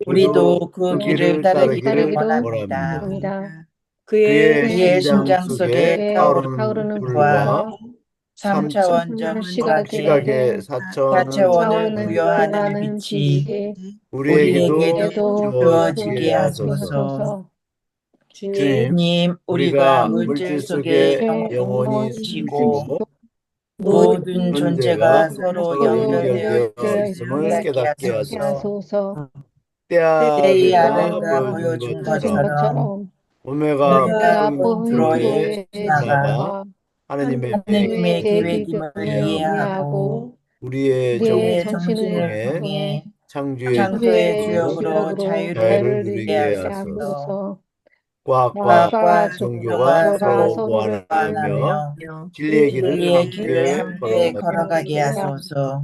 우리도 그 또 길을 따르기를 따르기를 원합니다. 원합니다. 원합니다. 그의 그의 심장 심장 속에 속에 타오르는 타오르는 불과 불과 3차원 3차원 시각에 시각의 4차원을 4차원을 부여하는 부여하는 빛이 빛이 우리에게도 우리에게도 주어지게 하소서. 주어지옵소서. 주님, 주님, 우리가 우리가 물질 속에 영원히 영원히 숨쉬고 숨쉬고 모든 모든 존재가 존재가 서로 서로 연결되어 연결되어 있음을 있음을 깨닫게 깨닫게 하소서. 하소서. 때의 때가 아들과 아들과 보여준 보여준 것처럼 것처럼 우리가 우리가 포인트로에 포인트로에 지나가 지나가 하나님 하나님의 하나님의 계획임을 계획임을 이해하고 이해하고 우리의 우리의 정신을 정신을 통해 통해 창조의 창조의 주역으로 주역으로 자유를 자유를 누리게 누리게 하소서. 하소서. 과학과 과학과 종교가 종교가 서로 서로를 보완하며 진리의 길을 진리의 함께 길을 걸어가게 함께 하소서. 걸어가게 하소서.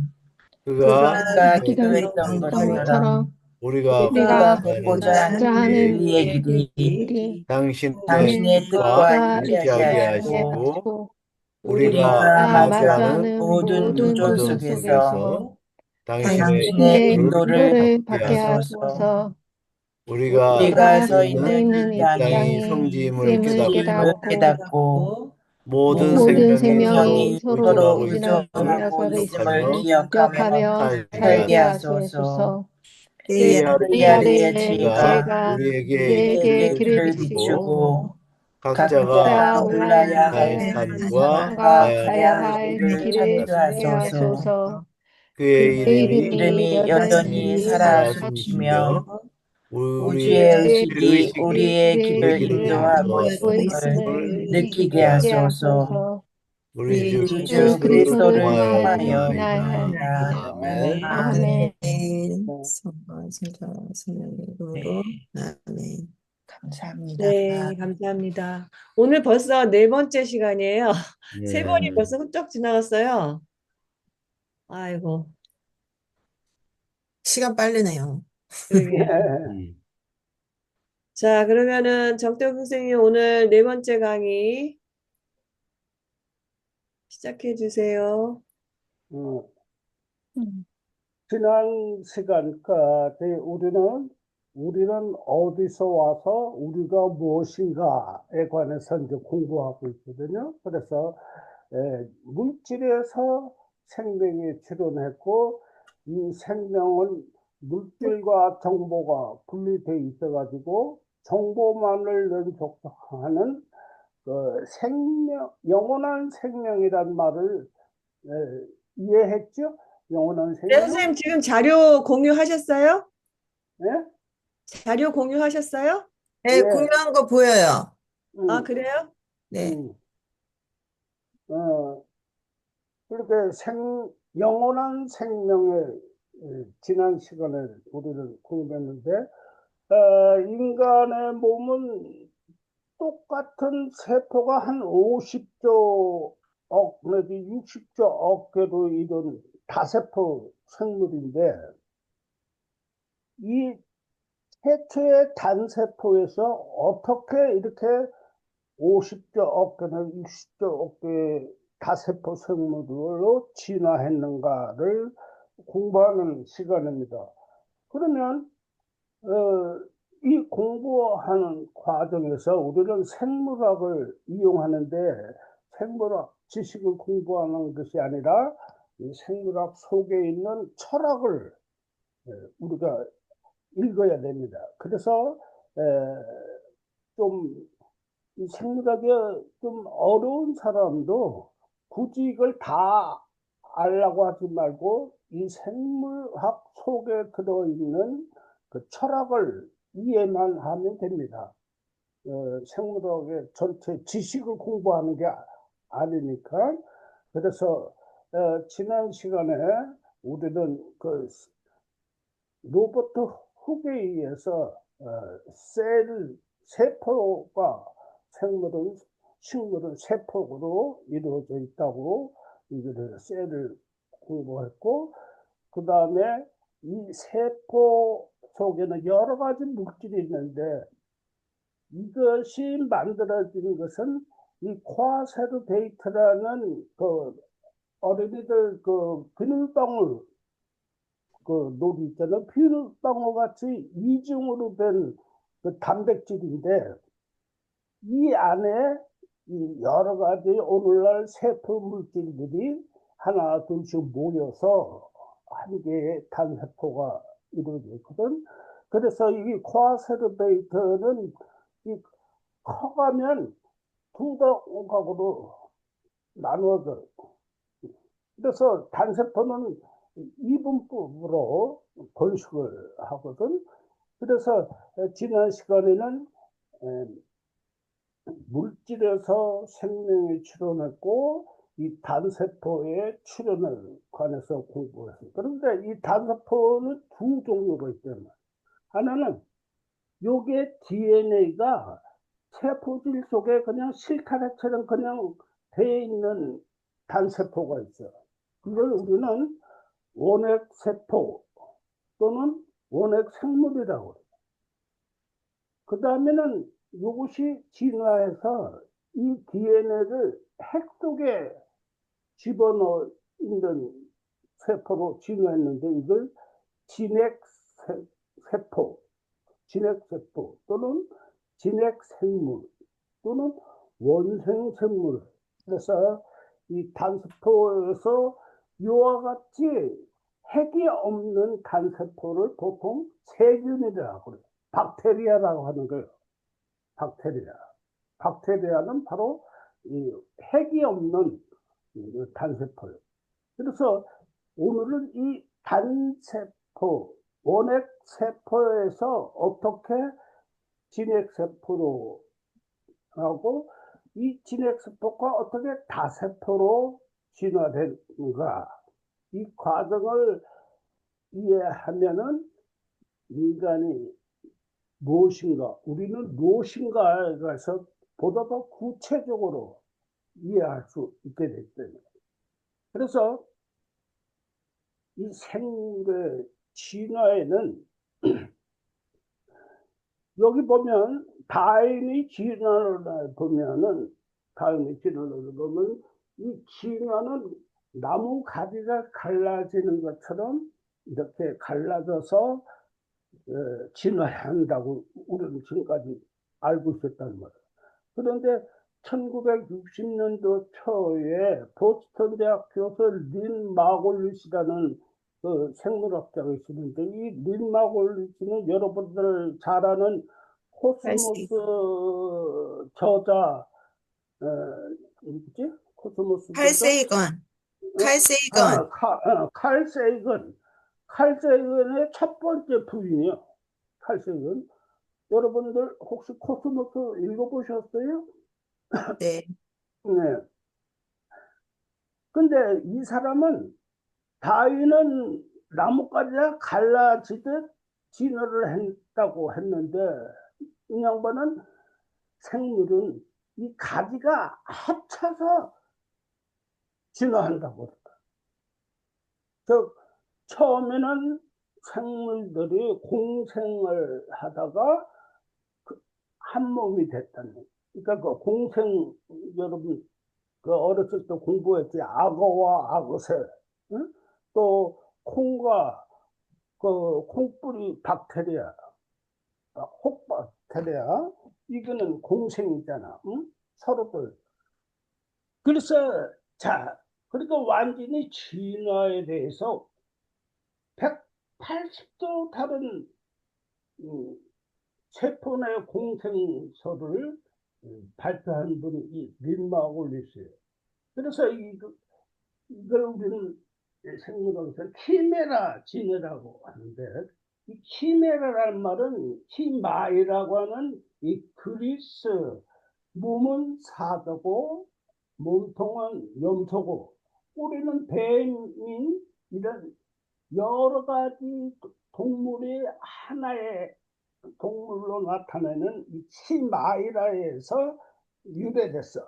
그가 그가 기도했던 기도했던 것처럼 것처럼 우리가 우리가 우리가 걷고자 걷고자 하는 걷고자 하는 우리의 하는 우리의 길이 우리의 길이 길이 당신의 당신의 뜻과 뜻과 과 일치하게 일치하게 일치하게 하시고 하시고 하시고 우리가 우리가 우리가 마주하는 마주하는 마주하는 모든 모든 도전 도전 모든 속에서 속에서 곳에서 당신의 당신의 당신의 인도를 인도를 인도를 받게 받게 받게 하소서. 하소서. 우리가 우리가 서 우리가 서 서 있는 있는 있는 이 이 이 땅이 땅이 땅이 성지임을 됨을 성지임을 깨닫고 깨닫고 깨닫고 모든 모든 모든 생명이 생명이 서로 생명이 서로 서로 의존하고 있음을 의존하여 의존하고 서로 있음을 기억하며 있음을 기억하며 기억하며 살게 살게 살게 하소서. 하소서. 하소서. 때의 위아래의 아래의 위아래의 지혜가 지혜가 지혜가 우리에게 우리에게 길을 우리에게 길을 길을 비추고 비추고 비추고 각자가 각자 각자가 올라야 올라야 할 할 할 산과 산과 산과 가야 가야 가야 할 할 할 길을 길을 길을 찾게 찾게 찾게 하소서. 하소서. 하소서. 그의 그의 내 이름이 이름이 이름이 여전히 여전히 여전히 살아 살아 살아있으며 숨쉬며 숨쉬며 우리의 우주의 우리의 의식이 의식이 우리의 의식의 그 길을 길을 길을 인도하고 인도하고 있음을 인도함을 있음을 느끼게 느끼게 느끼게 하소서. 하소서. 하소서. 우리 우리 주 주 주 그리스도를 그리스도를 그리스도를 통하여 통하여 통하여 기도하옵나이다. 인하여나이다. 나이다. 아멘. 아멘. 아멘. 성부, 성자, 성령의 이름으로. 네, 아멘. 감사합니다. 네, 감사합니다. 오늘 벌써 네 번째 시간이에요. 세 번이 네. 벌써 훌쩍 지나갔어요. 아이고, 시간 빠르네요. 그러게. 음. 자, 그러면은 정태욱 선생님 오늘 네 번째 강의 시작해 주세요. 어, 음. 지난 시간까 우리는 어디서 와서 우리가 무엇인가에 관해서 이제 공부하고 있거든요. 그래서 물질에서 생명이 출현했고 이 생명은 물질과 정보가 분리돼 있어가지고 정보만을 연속하는 그 영원한 생명이란 말을 이해했죠? 영원한 네, 생명? 선생님 지금 자료 공유하셨어요? 예? 자료 공유하셨어요? 네, 예. 공유한 거 보여요. 아, 음, 그래요? 네. 음. 그렇게 영원한 생명의 지난 시간에 우리를 공부했는데, 인간의 몸은 똑같은 세포가 한 50조 내지 60조 개로 이룬 다세포 생물인데, 이 최초의 단세포에서 어떻게 이렇게 50조 개나 60조 개의 다세포 생물로 진화했는가를 공부하는 시간입니다. 그러면 이 공부하는 과정에서 우리는 생물학을 이용하는데 생물학 지식을 공부하는 것이 아니라 이 생물학 속에 있는 철학을 우리가 읽어야 됩니다. 그래서 좀 이 생물학이 좀 어려운 사람도 굳이 이걸 다 알라고 하지 말고 이 생물학 속에 들어있는 그 철학을 이해만 하면 됩니다. 생물학의 전체 지식을 공부하는 게 아니니까. 그래서 지난 시간에 우리는 그 로버트 훅에 의해서 세포가 식물은 세포로 이루어져 있다고 이거를 셀을 공부했고, 그 다음에 이 세포 속에는 여러 가지 물질이 있는데 이것이 만들어진 것은 이 코아세르베이트라는 그 어린이들 그 비눗방울 그 놀이 있잖아요. 비눗방울 같이 이중으로 된 그 단백질인데 이 안에 이 여러 가지 오늘날 세포 물질들이 하나 둘씩 모여서 한 개의 단세포가 이루어져 있거든. 그래서 이 코아세르베이터는 이 커가면 두 조각으로 나누어져. 그래서 단세포는 이분법으로 번식을 하거든. 그래서 지난 시간에는 물질에서 생명이 출현했고 이 단세포의 출현을 관해서 공부했어요. 그런데 이 단세포는 두 종류가 있잖아요. 하나는 요게 DNA가 세포질 속에 그냥 실타래처럼 그냥 돼 있는 단세포가 있어요. 그걸 우리는 원핵세포 또는 원핵생물이라고 해요. 그 다음에는 이것이 진화해서 이 DNA를 핵 속에 집어넣어 있는 세포로 진화했는데 이걸 진핵세포, 진핵세포 또는 진핵생물 또는 원생생물. 그래서 이 단세포에서 이와 같이 핵이 없는 단세포를 보통 세균이라고 그래요. 박테리아라고 하는 거예요. 박테리아. 박테리아는 바로 이 핵이 없는 단세포예요. 그래서 오늘은 이 단세포, 원핵세포에서 어떻게 진핵세포로 하고 이 진핵세포가 어떻게 다세포로 진화되는가, 이 과정을 이해하면은 인간이 무엇인가, 우리는 무엇인가에 대해서 보다 더 구체적으로 이해할 수 있게 됐어요. 그래서 이 생물의 진화에는 여기 보면 다인의 진화를 보면은 이 진화는 나무 가지가 갈라지는 것처럼 이렇게 갈라져서 진화한다고 우리는 지금까지 알고 있었단 말이에요. 그런데 1960년도 초에 보스턴 대학 교수 린 마골리시라는 그 생물학자가 있었는데 이 린 마골리시는 여러분들 잘 아는 코스모스 저자 뭐지? 코스모스 칼 저자? 세이건, 칼 세이건. 칼 세이건. 칼 세이건의 첫 번째 부인이요. 칼 세이건. 여러분들 혹시 코스모스 읽어보셨어요? 네. 네. 근데 이 사람은 다윈은 나뭇가지가 갈라지듯 진화를 했다고 했는데 이 양반은 생물은 이 가지가 합쳐서 진화한다고 그랬다. 즉 처음에는 생물들이 공생을 하다가 한 몸이 됐다는 거예요. 그러니까 그 공생, 여러분 그 어렸을 때 공부했지. 악어와 악어새, 응? 또 콩과 그 콩뿌리 박테리아, 혹박테리아, 이거는 공생이잖아. 응? 서로들. 그래서 자, 그러니까 완전히 진화에 대해서 180도 다른 세포 내 공생설을 발표한 분이 이 린마골리스예요. 그래서 이걸 우리는 생물학에서 키메라 진해라고 하는데, 이 키메라라는 말은 키마이라고 하는 이 그리스, 몸은 사자고 몸통은 염소고 우리는 뱀인 이런 여러 가지 동물이 하나의 동물로 나타내는 이 키마이라에서 유래됐어.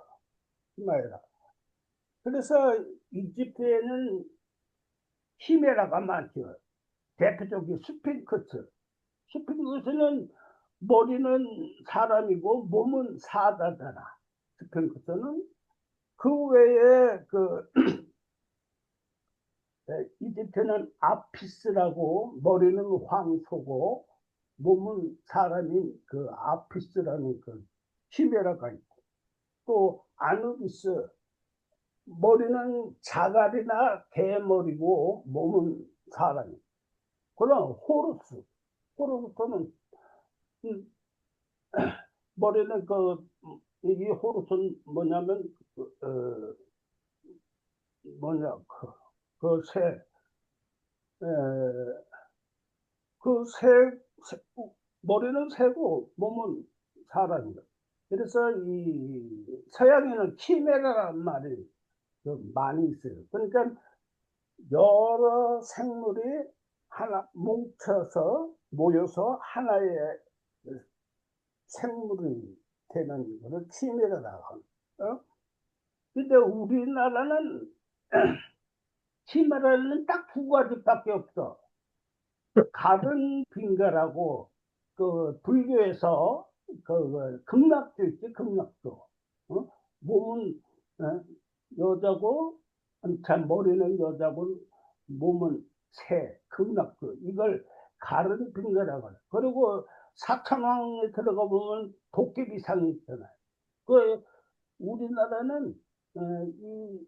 키마이라. 그래서 이집트에는 히메라가 많죠. 대표적인 스핑크스. 스핑크스는 머리는 사람이고 몸은 사자잖아. 스핑크스는 그 외에 이집트는 아피스라고 머리는 황소고 몸은 사람인 그 아피스라는 그 히메라가 있고 또 아누비스 머리는 자갈이나 개머리고 몸은 사람이. 그럼 호루스는 머리는 이 호루스는 뭐냐면 뭐냐 머리는 새고 몸은 사람이다. 그래서 이 서양에는 키메라라는 말이 많이 있어요. 그러니까 여러 생물이 하나 모여서 하나의 생물이 되는 것을 키메라라고 합니다. 근데 우리나라는 키메라는 딱 두 가지밖에 없어. 가른 빙가라고 그 불교에서 극락도 있지, 극락도. 몸은 여자고, 참 머리는 여자고 몸은 새, 극락도. 이걸 가른 빙가라고 해요. 그리고 사천왕에 들어가 보면 도깨비상이 있잖아요. 그 우리나라는 이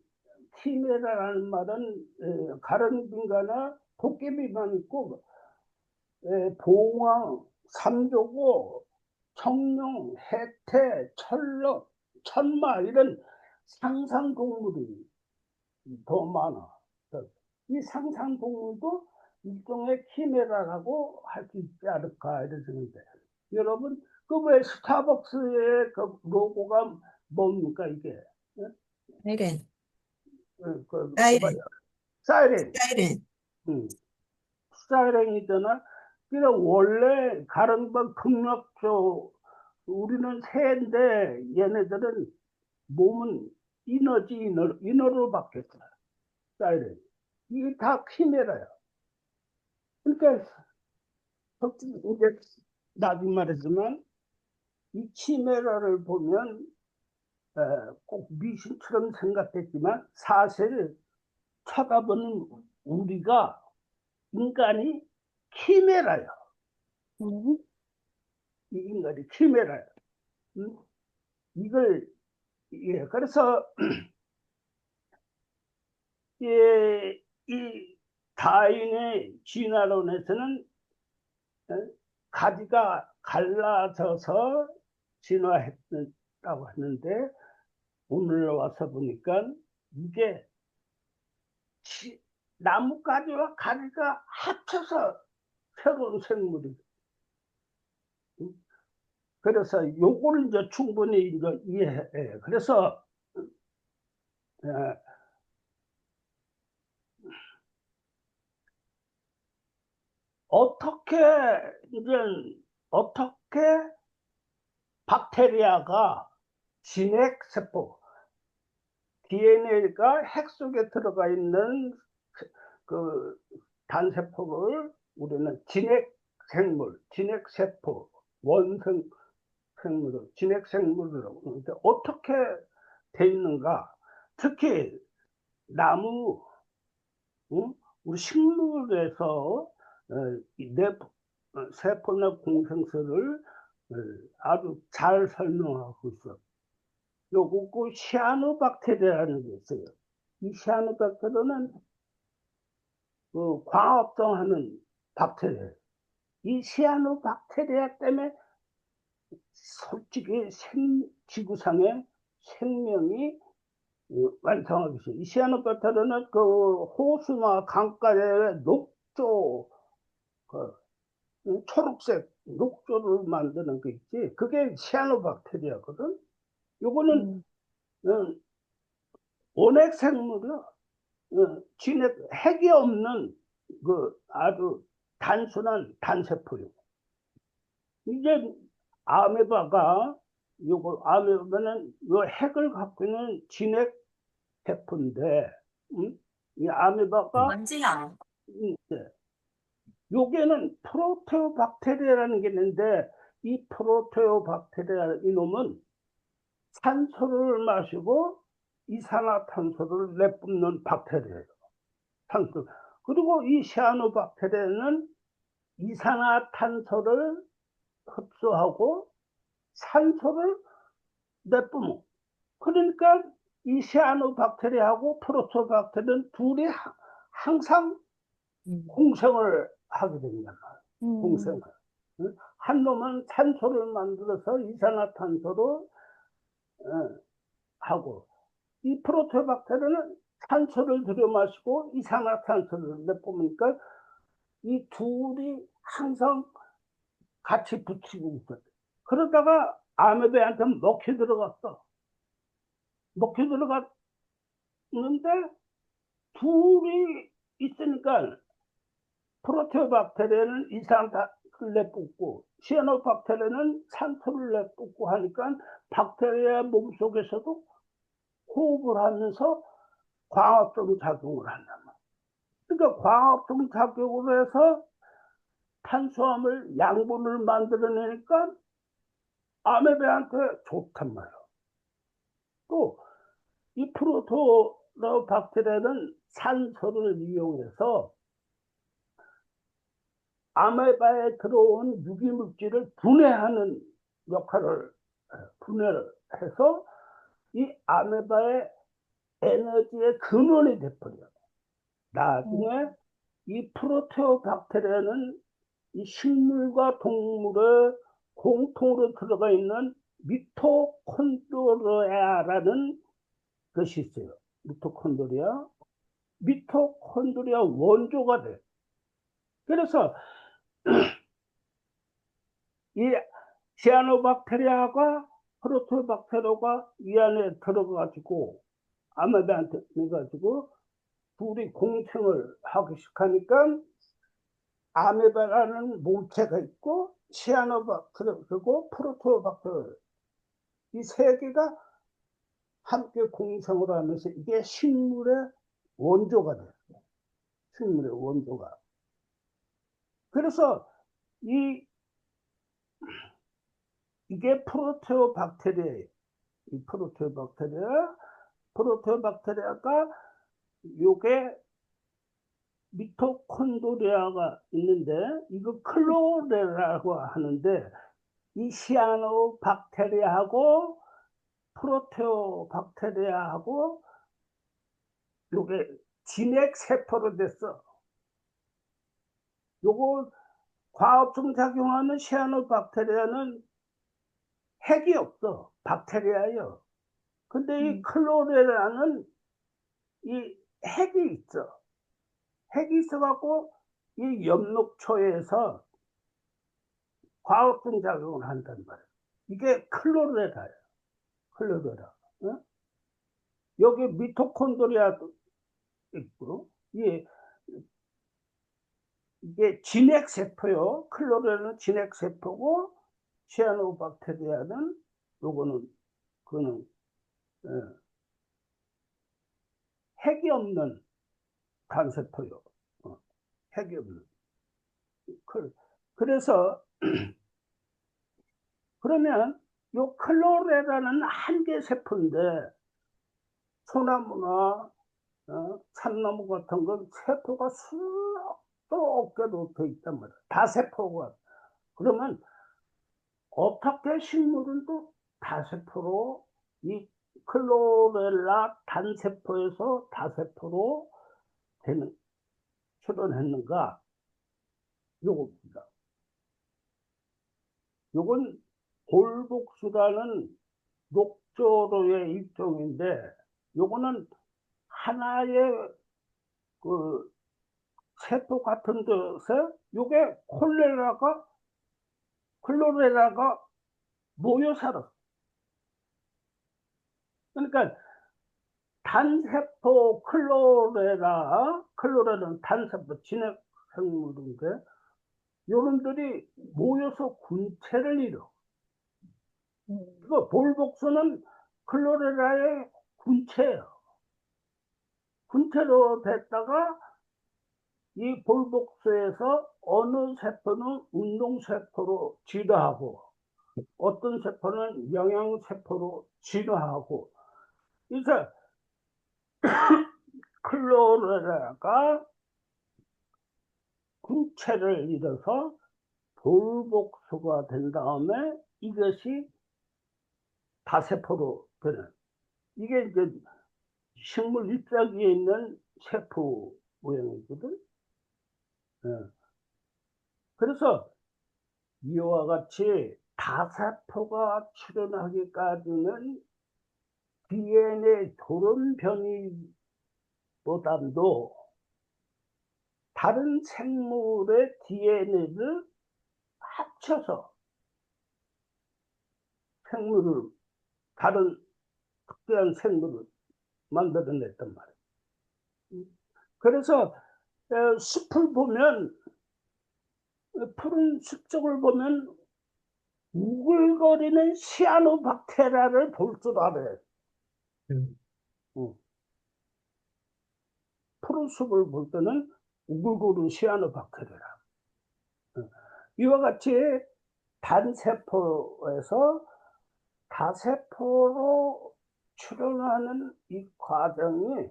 키메라라는 말은 가른 빙가나 도깨비만 있고 봉황, 삼조고, 청룡, 해태, 철럭, 천마 이런 상상 동물이 더 많아. 이 상상 동물도 일종의 키메라라고 할 수 있지 않을까 이런 생각이 돼요. 여러분 그 왜 스타벅스의 그 로고가 뭡니까 이게? 사이렌. 뭐야? 사이렌. 사이렌. 사이렌이잖아. 그러니까 원래 가른 건 극락조 우리는 새인데 얘네들은 몸은 인어로 바뀌었어. 사이렌. 이게 다 키메라야. 그러니까 이제 나중에 말했지만 이 키메라를 보면 꼭 미신처럼 생각했지만 사실 쳐다보는 우리가 인간이 키메라야. 이 인간이 키메라야. 이걸 그래서 이 다윈의 진화론에서는 가지가 갈라져서 진화했다고 하는데 오늘 와서 보니까 이게 나뭇가지와 가지가 합쳐서 새로운 생물이. 그래서 요거를 이제 충분히 이제 이해해. 그래서 어떻게 박테리아가 진핵세포 DNA가 핵 속에 들어가 있는 그 단세포를 우리는 진핵생물, 진핵세포, 원생생물, 진핵생물이라고 하는데 어떻게 돼 있는가? 특히 나무, 우리 식물에서 세포나 공생설을 아주 잘 설명하고 있어. 요거 그 시아노박테리아라는 게 있어요. 이 시아노박테리아는 그 광합성하는 박테리아. 이 시아노박테리아 때문에 솔직히 지구상의 생명이 완성하기 시작해요. 이 시아노박테리아는 그 호수나 강가의 녹조, 초록색 녹조를 만드는 거 있지. 그게 시아노박테리아거든. 요거는 원핵 생물이야. 진핵 핵이 없는 그 아주 단순한 단세포요. 이제 아메바가 아메바는 요 핵을 갖고 있는 진핵 세포인데, 이 아메바가 먼지야. 요게는 프로테오박테리아라는 게 있는데 이 프로테오박테리아 이놈은 산소를 마시고 이산화탄소를 내뿜는 박테리아예요. 탄소. 그리고 이 시아노박테리아는 이산화탄소를 흡수하고 산소를 내뿜어. 그러니까 이 시아노박테리아하고 프로토박테리아는 둘이 항상 공생을 하게 됩니다. 공생을. 한 놈은 산소를 만들어서 이산화탄소로 하고, 이 프로토박테리아는 산소를 들여 마시고 이산화탄소를 내뿜으니까 이 둘이 항상 같이 붙이고 있었대. 그러다가 아메바한테 먹혀 들어갔어. 먹혀 들어갔는데 둘이 있으니까 프로테오박테리아는 이산화탄소를 내뿜고 시아노박테리아는 산소를 내뿜고 하니까 박테리아 몸속에서도 호흡을 하면서 광합성 작용을 한단 말이야. 그러니까 광합성 작용을 해서 탄수화물 양분을 만들어내니까 아메바한테 좋단 말이야. 또 이 프로토박테리아는 산소를 이용해서 아메바에 들어온 유기물질을 분해하는 역할을 분해를 해서 이 아메바의 에너지의 근원이 돼버려. 나중에 이 프로테오박테리아는 이 식물과 동물의 공통으로 들어가 있는 미토콘드리아라는 것이 있어요. 미토콘드리아 원조가 돼. 그래서 이 시아노박테리아가 프로토박테리아가 이 안에 들어가가지고 아메바한테 해가지고 둘이 공생을 하기 시작하니까 아메바라는 몸체가 있고 시아노박테리아 그리고 프로토박테리아 이 세 개가 함께 공생을 하면서 이게 식물의 원조가 돼요. 식물의 원조가. 그래서 이게 프로테오박테리아예요. 이 프로테오박테리아가 요게 미토콘드리아가 있는데 이거 클로레라고 하는데 이 시아노박테리아하고 프로테오박테리아하고 요게 진핵세포로 됐어. 요거 과합성 작용하는 시아노박테리아는 핵이 없어. 박테리아예요. 근데 이 클로레라는 이 핵이 있어. 핵이 있어갖고 이 엽록초에서 과합성 작용을 한단 말이야. 이게 클로레라예요. 클로레라. 어? 여기 미토콘드리아도 있고, 이게 진핵세포요. 클로레라는 진핵세포고, 시아노박테리아는 그거는 핵이 없는 간세포요. 핵이 없는. 그래서 그러면 요 클로레라는 한개 세포인데 소나무나 참나무 같은 건 세포가 수없도 개로 돼 있단 말이야. 다세포가. 그러면 어떻게 식물은 또 다세포로 이 클로렐라 단세포에서 다세포로 출현했는가? 요겁니다. 요건 볼복수라는 녹조류의 일종인데, 요거는 하나의 그 세포 같은 데서 요게 클로레라가 모여 살았어. 그러니까 단세포 클로레라는 단세포 진핵 생물인데 요런들이 모여서 군체를 이뤄. 그 볼복수는 클로레라의 군체예요. 군체로 됐다가 이 볼복수에서 어느 세포는 운동세포로 진화하고 어떤 세포는 영양세포로 진화하고, 그래서 클로레라가 군체를 잃어서 돌복수가 된 다음에 이것이 다세포로 되는, 이게 이제 식물 잎사귀에 있는 세포 모양이거든. 예. 그래서 이와 같이 다세포가 출현하기까지는 DNA 돌연변이보다도 다른 생물의 DNA를 합쳐서 다른 특별한 생물을 만들어냈단 말이에요. 그래서 숲을 보면, 푸른 숲 쪽을 보면 우글거리는 시아노박테리아를 볼 줄 알아요. 푸른 숲을 볼 때는 우글거리는 시아노박테리아. 이와 같이 단세포에서 다세포로 출현하는 이 과정이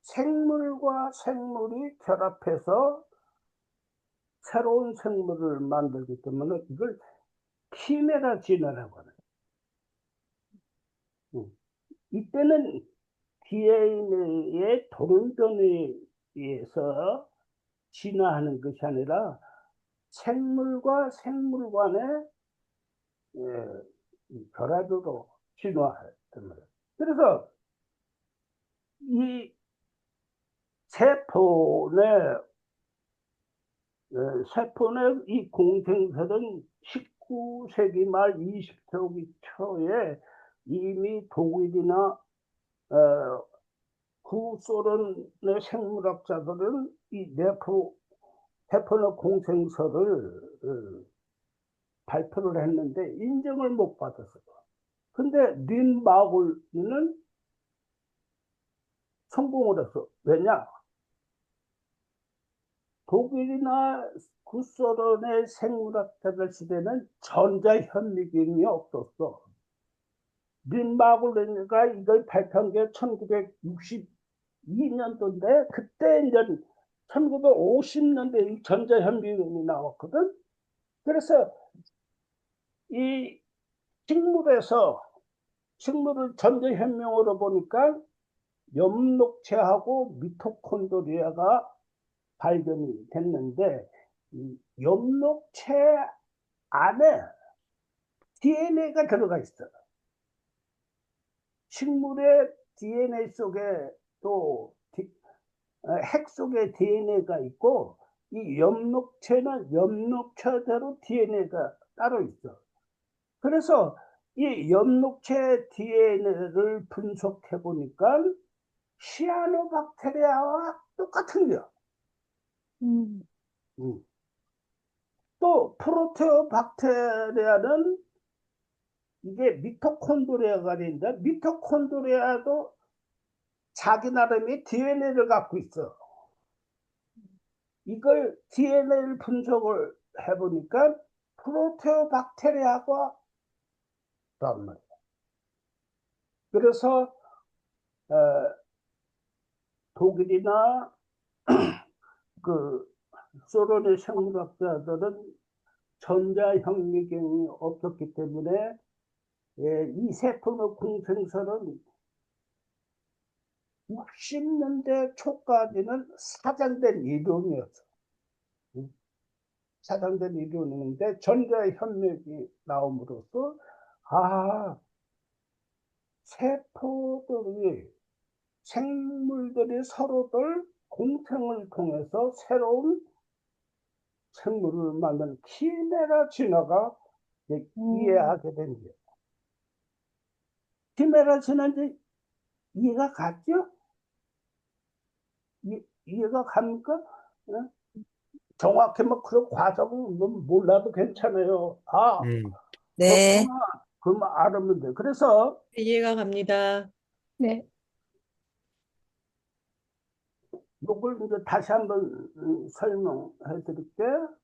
생물과 생물이 결합해서 새로운 생물을 만들기 때문에 이걸 키메라 진화라고 하는. 이때는 DNA의 돌연변이에 의해서 진화하는 것이 아니라 생물과 생물 간의 결합으로 진화했단 말이에요. 그래서 이 세포 내 이 공생설은 19세기 말 20세기 초에 이미 독일이나 구소련의 생물학자들은 이 세포 내 공생설을 발표를 했는데 인정을 못 받았어요. 근데 린마굴리는 성공을 했어. 왜냐? 독일이나 구소련의 생물학자들 시대는 전자현미경이 없었어. 린마굴리가 이걸 발표한 게 1962년도인데 그때 이제 1950년대에 전자현미경이 나왔거든. 그래서 이 식물을 전자현미경으로 보니까 엽록체하고 미토콘드리아가 발견이 됐는데 이 엽록체 안에 DNA가 들어가 있어. 식물의 DNA 속에 또 핵 속에 DNA가 있고 이 엽록체는 엽록체대로 DNA가 따로 있어. 그래서 이 엽록체 DNA를 분석해 보니까 시아노박테리아와 똑같은 거야. 또 프로테오박테리아는 이게 미토콘드리아가 되는데 미토콘드리아도 자기 나름의 DNA를 갖고 있어. 이걸 DNA를 분석을 해보니까 프로테오박테리아가 단 말이야. 그래서 독일이나 소련의 생물학자들은 전자현미경이 없었기 때문에 이 세포의 공생설은 60년대 초까지는 사장된 이론이었어. 사장된 이론인데 전자현미경이 나옴으로써 생물들이 서로들 공생을 통해서 새로운 생물을 만드는 키메라 진화가 이해하게 된 거예요. 키메라 진화인지 이해가 갔죠? 이해가 갑니까? 정확히 그런 과정은 몰라도 괜찮아요. 네. 그렇구나. 그러면 알으면 돼. 그래서 이해가 갑니다. 네. 이걸 이제 다시 한번 설명해 드릴게요.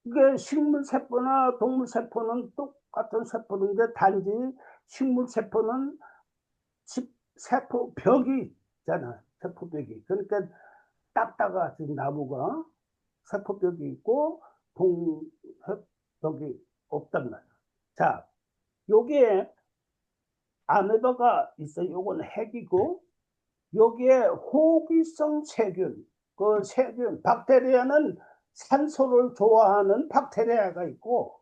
이게 식물세포나 동물세포는 똑같은 세포인데 단지 식물세포는 세포벽이 있잖아. 세포벽이. 그러니까 딱딱한 나무가 세포벽이 있고 동세벽이 없단 말이야. 자, 여기에 아메바가 있어. 요건 핵이고 여기에 호기성 세균. 그 세균 박테리아는 산소를 좋아하는 박테리아가 있고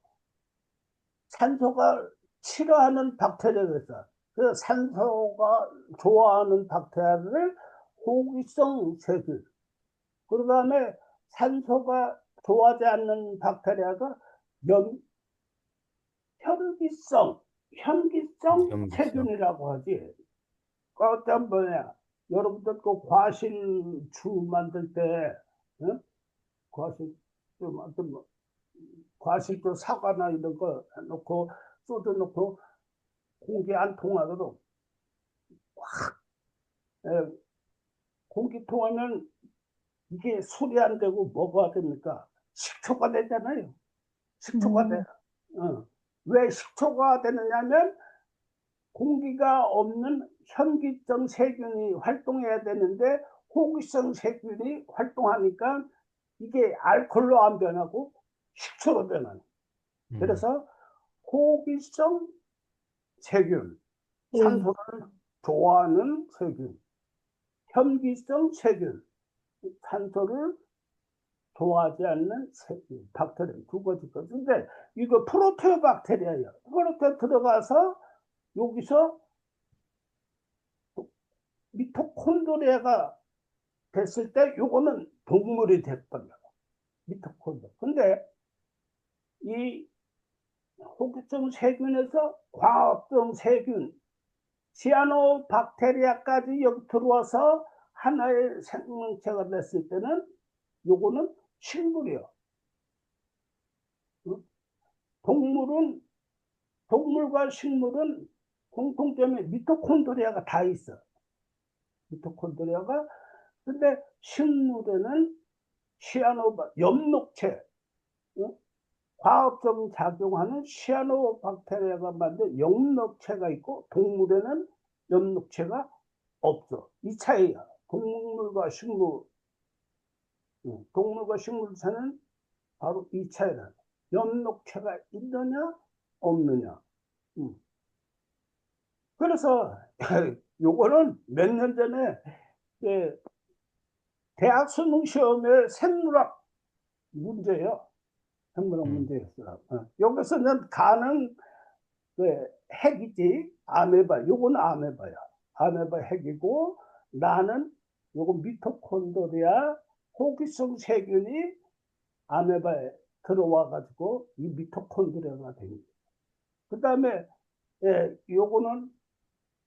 산소가 싫어하는 박테리아가 있어. 그 산소가 좋아하는 박테리아를 호기성 세균. 그 다음에 산소가 좋아하지 않는 박테리아가 현기성 현기성. 세균이라고 하지. 그 어떤 뭐냐? 여러분들 그 과실주 만들 때, 응? 과실주 만들 뭐 과실주 사과나 이런 거 넣고 소주 넣고 공기 안 통하도록 확 공기 통하면 이게 술이 안 되고 뭐가 됩니까? 식초가 되잖아요. 식초가 돼. 왜 식초가 되느냐면 공기가 없는 현기성 세균이 활동해야 되는데 호기성 세균이 활동하니까 이게 알코올로 안 변하고 식초로 변하는. 그래서 호기성 세균, 산소를 좋아하는 세균, 현기성 세균, 산소를 좋아하지 않는 세균, 박테리아 두 가지 거. 근데 이거 프로테오 박테리아예요. 프로테오 들어가서 여기서 미토콘드리아가 됐을 때 요거는 동물이 됐거든요. 미토콘드리아. 근데 이 호기성 세균에서 과학성 세균, 시아노박테리아까지 여기 들어와서 하나의 생명체가 됐을 때는 요거는 식물이요. 동물과 식물은 공통점이 미토콘드리아가 다 있어. 미토콘드리아가. 근데 식물에는 엽록체, 화학적 작용하는 시아노박테리아가 만든 엽록체가 있고 동물에는 엽록체가 없어. 이 차이야. 동물과 식물 사는 바로 이 차이다. 엽록체가 있느냐 없느냐. 그래서 요거는 몇 년 전에 대학 수능 시험에 생물학 문제예요. 생물학 문제였어. 여기서는 가는 핵이지. 아메바. 요건 아메바야. 아메바 핵이고 나는 요거 미토콘드리아 호기성 세균이 아메바에 들어와 가지고 이 미토콘드리아가 됩니다. 그 다음에 요거는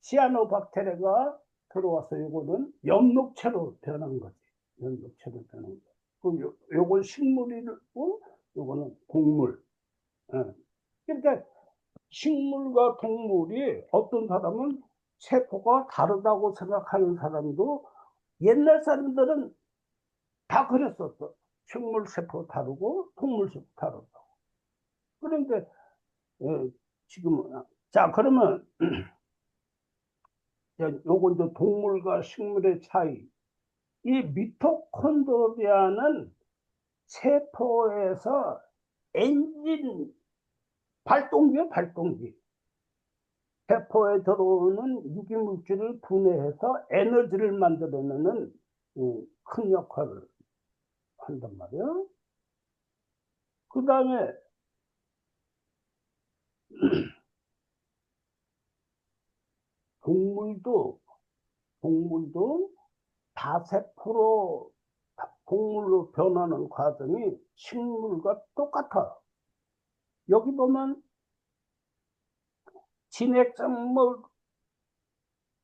시아노박테리아가 들어와서 요거는 엽록체로 변한 거지. 엽록체로 변한 거. 그럼 요건 식물이고 요거는 동물. 그러니까 식물과 동물이 어떤 사람은 세포가 다르다고 생각하는 사람도 옛날 사람들은 다 그랬었어. 식물 세포 다르고 동물 세포 다르다고. 그런데 지금은 자 그러면 요건 이제 동물과 식물의 차이. 이 미토콘드리아는 세포에서 엔진 발동기요, 발동기. 세포에 들어오는 유기물질을 분해해서 에너지를 만들어내는 큰 역할을 한단 말이에요. 그 다음에 동물도 다세포로 동물로 변하는 과정이 식물과 똑같아. 여기 보면 진핵성물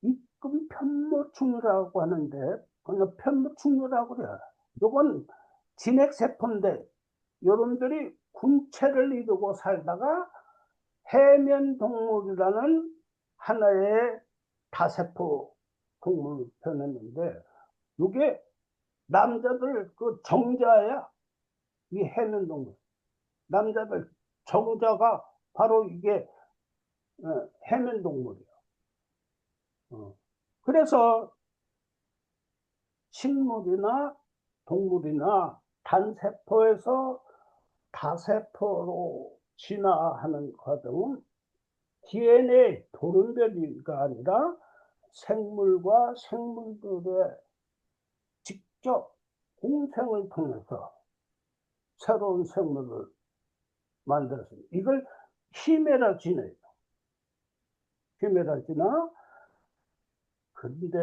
입금 편모충이라고 하는데 그냥 편모충이라고 그래. 이건 진핵세포인데 여러분들이 군체를 이루고 살다가 해면동물이라는 하나의 다세포 동물을 변했는데 이게 남자들 그 정자야. 이 해면동물. 남자들 정자가 바로 이게 해면동물이야. 그래서 식물이나 동물이나 단세포에서 다세포로 진화하는 과정은 DNA 돌연변이가 아니라 생물과 생물들의 직접 공생을 통해서 새로운 생물을 만들었습니다. 이걸 히메라 진화예요. 히메라 진화. 근데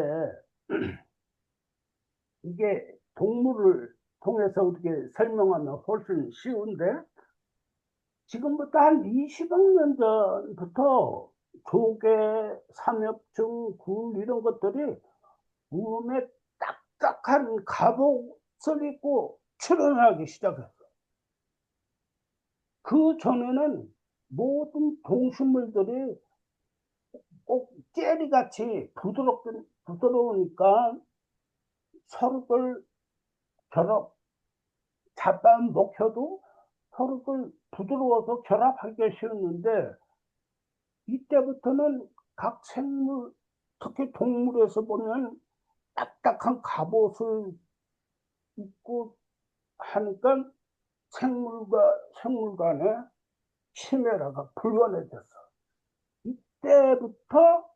이게 동물을 통해서 어떻게 설명하면 훨씬 쉬운데, 지금부터 한 20억 년 전부터 조개, 삼엽충, 굴 이런 것들이 몸에 딱딱한 갑옷을 입고 출현하기 시작했어. 그 전에는 모든 동식물들이 꼭 젤리같이 부드러우니까 서로들 잡아먹혀도 서로들 부드러워서 결합하기가 쉬웠는데, 이때부터는 각 생물, 특히 동물에서 보면 딱딱한 갑옷을 입고 하니까 생물과 생물 간에 치매라가 불가능해졌어. 이때부터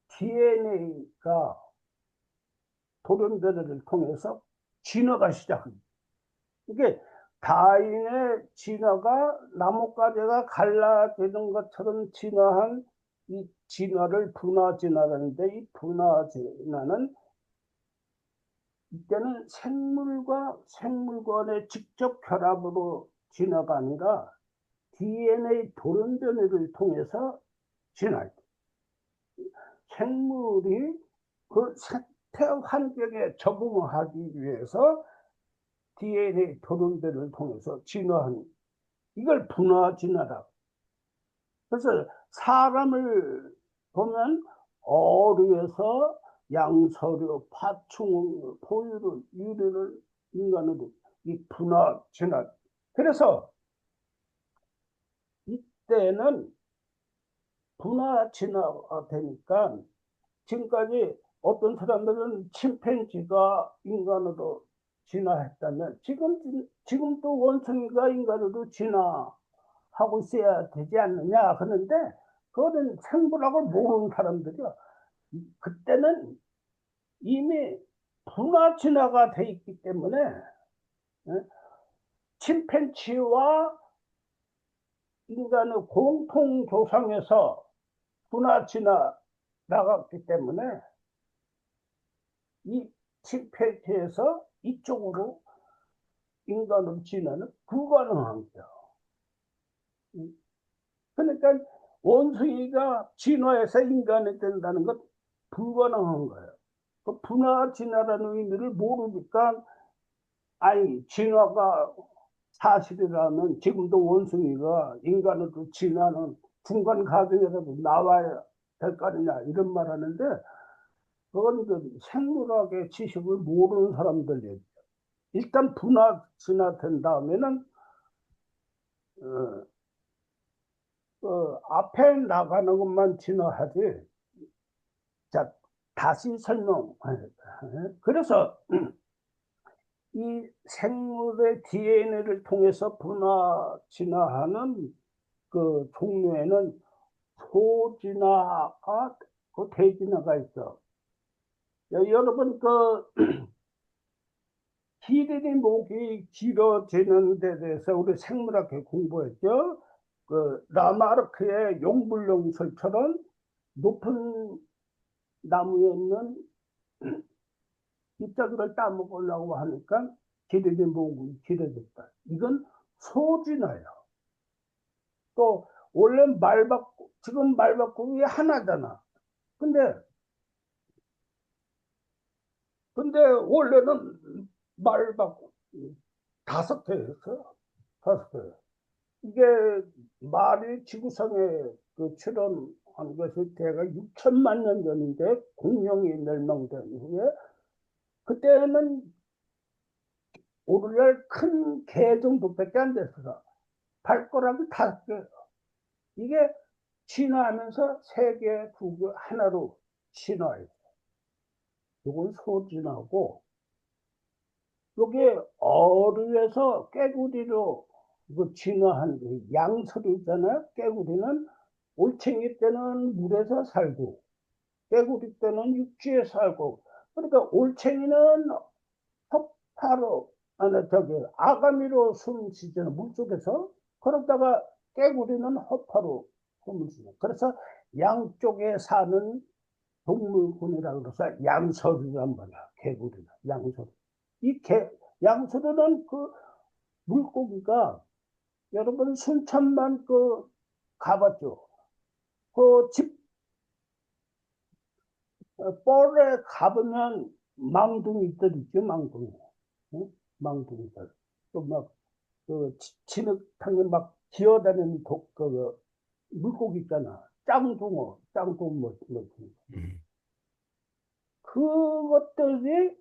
DNA가 돌연변이를 통해서 진화가 시작합니다. 이게 다인의 진화가 나뭇가지가 갈라지는 것처럼 진화한 이 진화를 분화진화라는데, 이 분화진화는 이때는 생물과 생물 간의 직접 결합으로 진화가 아니라 DNA 돌연변이를 통해서 진화해요. 생물이 그 생태 환경에 적응하기 위해서 DNA 돌연변이를 통해서 진화한, 이걸 분화진화라. 그래서 사람을 보면 어류에서 양서류, 파충, 포유류, 유류를 인간으로 이 분화진화. 그래서 이때는 분화진화가 되니까, 지금까지 어떤 사람들은 침팬지가 인간으로 진화했다면 지금도 원숭이가 인간으로 진화하고 있어야 되지 않느냐 그러는데, 그거는 생물학을 모르는 사람들이야. 그때는 이미 분화 진화가 돼 있기 때문에 침팬지와 인간의 공통 조상에서 분화 진화 나갔기 때문에 이 침팬지에서 이쪽으로 인간으로 진화는 불가능한 거야. 그러니까 원숭이가 진화해서 인간이 된다는 건 불가능한 거예요. 그 분화 진화라는 의미를 모르니까, 아니 진화가 사실이라면 지금도 원숭이가 인간으로 진화는 중간 과정에서도 나와야 될 거 아니냐 이런 말 하는데, 그건 그 생물학의 지식을 모르는 사람들 얘기예요. 일단 분화 진화된 다음에는 앞에 나가는 것만 진화하지. 자, 다시 설명. 그래서 이 생물의 DNA를 통해서 분화 진화하는 그 종류에는 소진화가, 그 대진화가 있어. 여러분 기린이 목이 길어지는 데 대해서 우리 생물학에 공부했죠. 그 라마르크의 용불용설처럼 높은 나무에 있는 잎사귀를 따먹으려고 하니까 기린이 목이 길어졌다. 이건 소진화예요. 또 원래 지금 말바꾸기 하나잖아. 근데 원래는 말바꾸기 5개였어. 5개. 이게 말이 지구상에 출현한 것이 대가 6천만 년 전인데, 공룡이 멸망된 후에, 그때는 오늘날 큰 개 정도밖에 안 됐어. 발가락이 5개. 이게 진화하면서 3개, 2개, 하나로 진화예요. 요건 소진화고, 요게 어류에서 깨구리로 그 진화한 양서류 있잖아요. 깨구리는 올챙이 때는 물에서 살고, 깨구리 때는 육지에 살고, 그러니까 올챙이는 허파로, 아가미로 숨 쉬잖아요. 물속에서. 그러다가 깨구리는 허파로 숨을 쉬죠. 그래서 양쪽에 사는 동물군이라고 그래서 양서류란 말이야. 개구리는 양서류. 양서류는 그 물고기가 여러분 순천만 그 가봤죠. 그 뻘에 가보면 망둥이들 있죠. 망둥이. 응? 망둥이들. 또 막 그 진흙탕에 막 기어다니는 물고기 있잖아. 짱둥어 뭐. 그것들이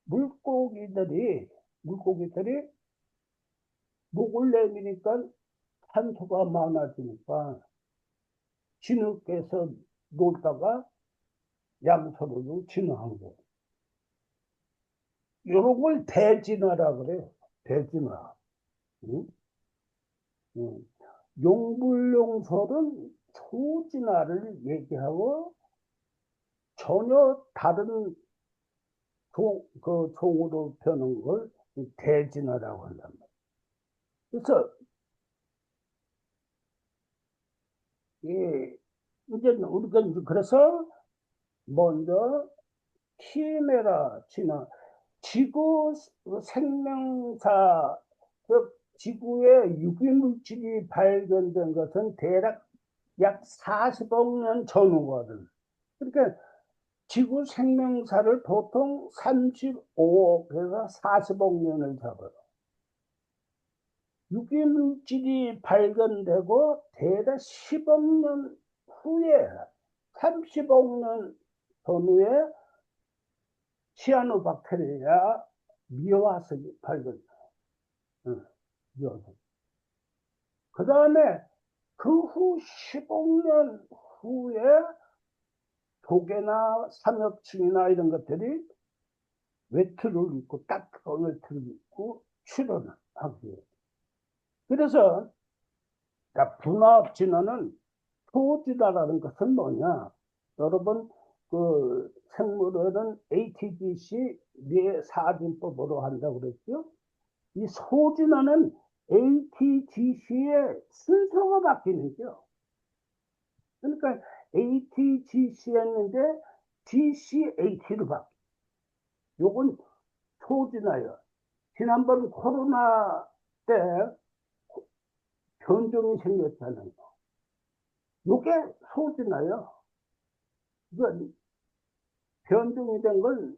물고기들이 목을 내미니까 산소가 많아지니까 진흙에서 놀다가 양서류로 진화한 거예요. 이런 걸 대진화라 그래요. 대진화. 응? 응. 용불용설은 소진화를 얘기하고 전혀 다른 그 종으로 펴는 걸 대진화라고 한단 말이에요. 그래서 이제 우리가 그래서 먼저 키메라 진화, 지구 생명사, 즉 지구에 유기물질이 발견된 것은 대략 약 40억 년 전후거든. 그러니까 지구 생명사를 보통 35억에서 40억 년을 잡아요. 유기물질이 발견되고 대략 10억 년 후에 30억 년 전후에 시아노박테리아 미화석이 발견돼요. 미화석. 그 다음에 그 후 10억 년 후에 조개나 삼엽충이나 이런 것들이 외투를 입고 따뜻한 외투를 입고 출현을 하게. 그래서 분화학 진화는 소진화라는 것은 뭐냐? 여러분 그 생물에는 ATGC 뇌사진법으로 한다고 그랬죠? 이 소진화는 ATGC의 순서가 바뀌는 거죠. 그러니까 ATGC였는데 GCAT로 바뀌어. 요건 소진화예요. 지난번 코로나 때 변종이 생겼잖아요. 요게 소진화예요. 이건 변종이 된 건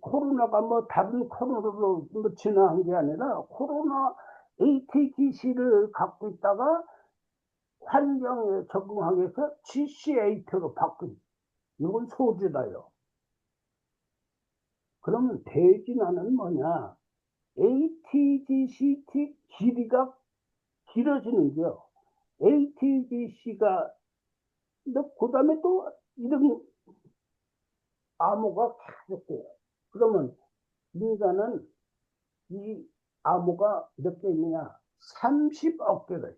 코로나가 다른 코로나로 진화한 게 아니라 코로나 ATGC를 갖고 있다가 환경에 적응하기 위해서 GC8로 바꾼, 이건 소진화예요. 그러면 대진화는 뭐냐? ATGCT 길이가 길어지는 거요. ATGC가 그 다음에 또 이런 암호가 계속 돼요. 그러면 인간은 이 암호가 몇 개 있느냐? 30억 개가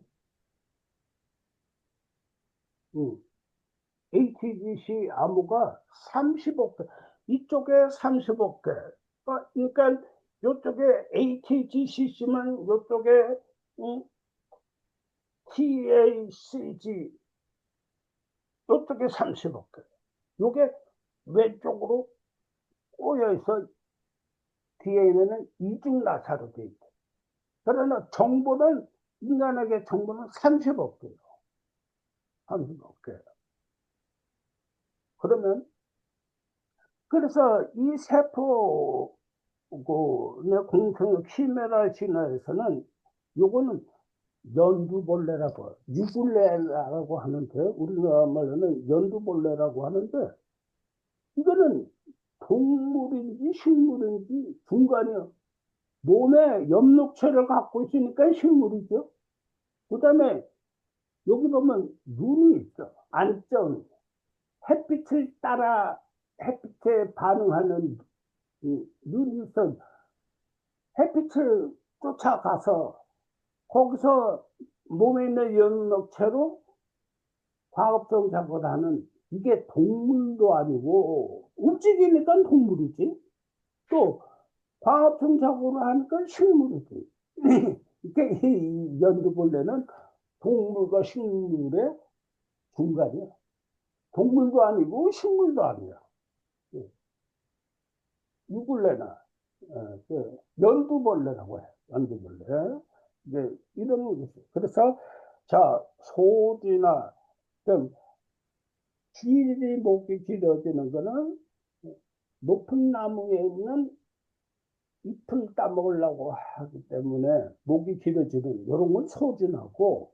있어요. ATGC 암호가 30억 개. 이쪽에 30억 개. 그러니까 이쪽에 ATGC면 이쪽에 TACG 이쪽에 30억 개. 이게 왼쪽으로 꼬여있어. DNA는 이중 나사로 돼 있다. 그러나 정보는 인간에게 정보는 30억 개예요. 30억 개. 그러면 그래서 이 세포 공생의 키메라 진화에서는 요거는 연두벌레라고 유굴레라고 하는데 우리나라 말로는 연두벌레라고 하는데 이거는 동물인지 식물인지 중간이요. 몸에 엽록체를 갖고 있으니까 식물이죠. 그 다음에 여기 보면 눈이 있어. 안점. 햇빛을 따라 햇빛에 반응하는 눈이 있어. 햇빛을 쫓아가서 거기서 몸에 있는 영역체로 화학성 작업을 하는, 이게 동물도 아니고 움직이니까 동물이지. 또 화학성 작업을 하니까 식물이지. 이게 이 연두벌레는 동물과 식물의 중간이야. 동물도 아니고 식물도 아니야. 유굴레나 연두벌레라고 해. 연두벌레. 이제 이런 게 있어요. 그래서 자, 소지나 좀 길이 목이 길어지는 거는 높은 나무에 있는 잎을 따먹으려고 하기 때문에 목이 길어지는 이런 건 소진하고,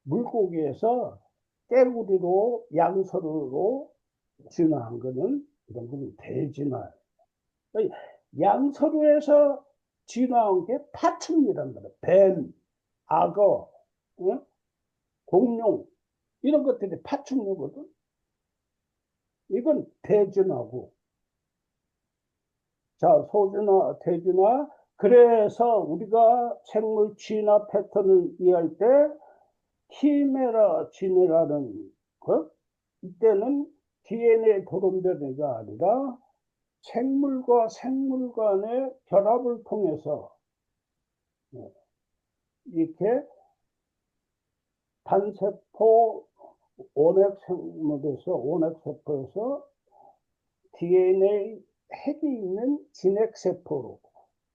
물고기에서 깨구리로 양서류로 진화한 거는 이런 건 대진화. 양서류에서 진화한 게 파충류란 말이야. 뱀, 악어, 응? 공룡, 이런 것들이 파충류거든. 이건 대진화고. 자, 소진화, 대진화. 그래서 우리가 생물 진화 패턴을 이해할 때 키메라 진화라는 것, 이때는 DNA 돌연변이가 아니라 생물과 생물 간의 결합을 통해서 이렇게 단세포 온핵세포에서 DNA 핵이 있는 진핵세포로,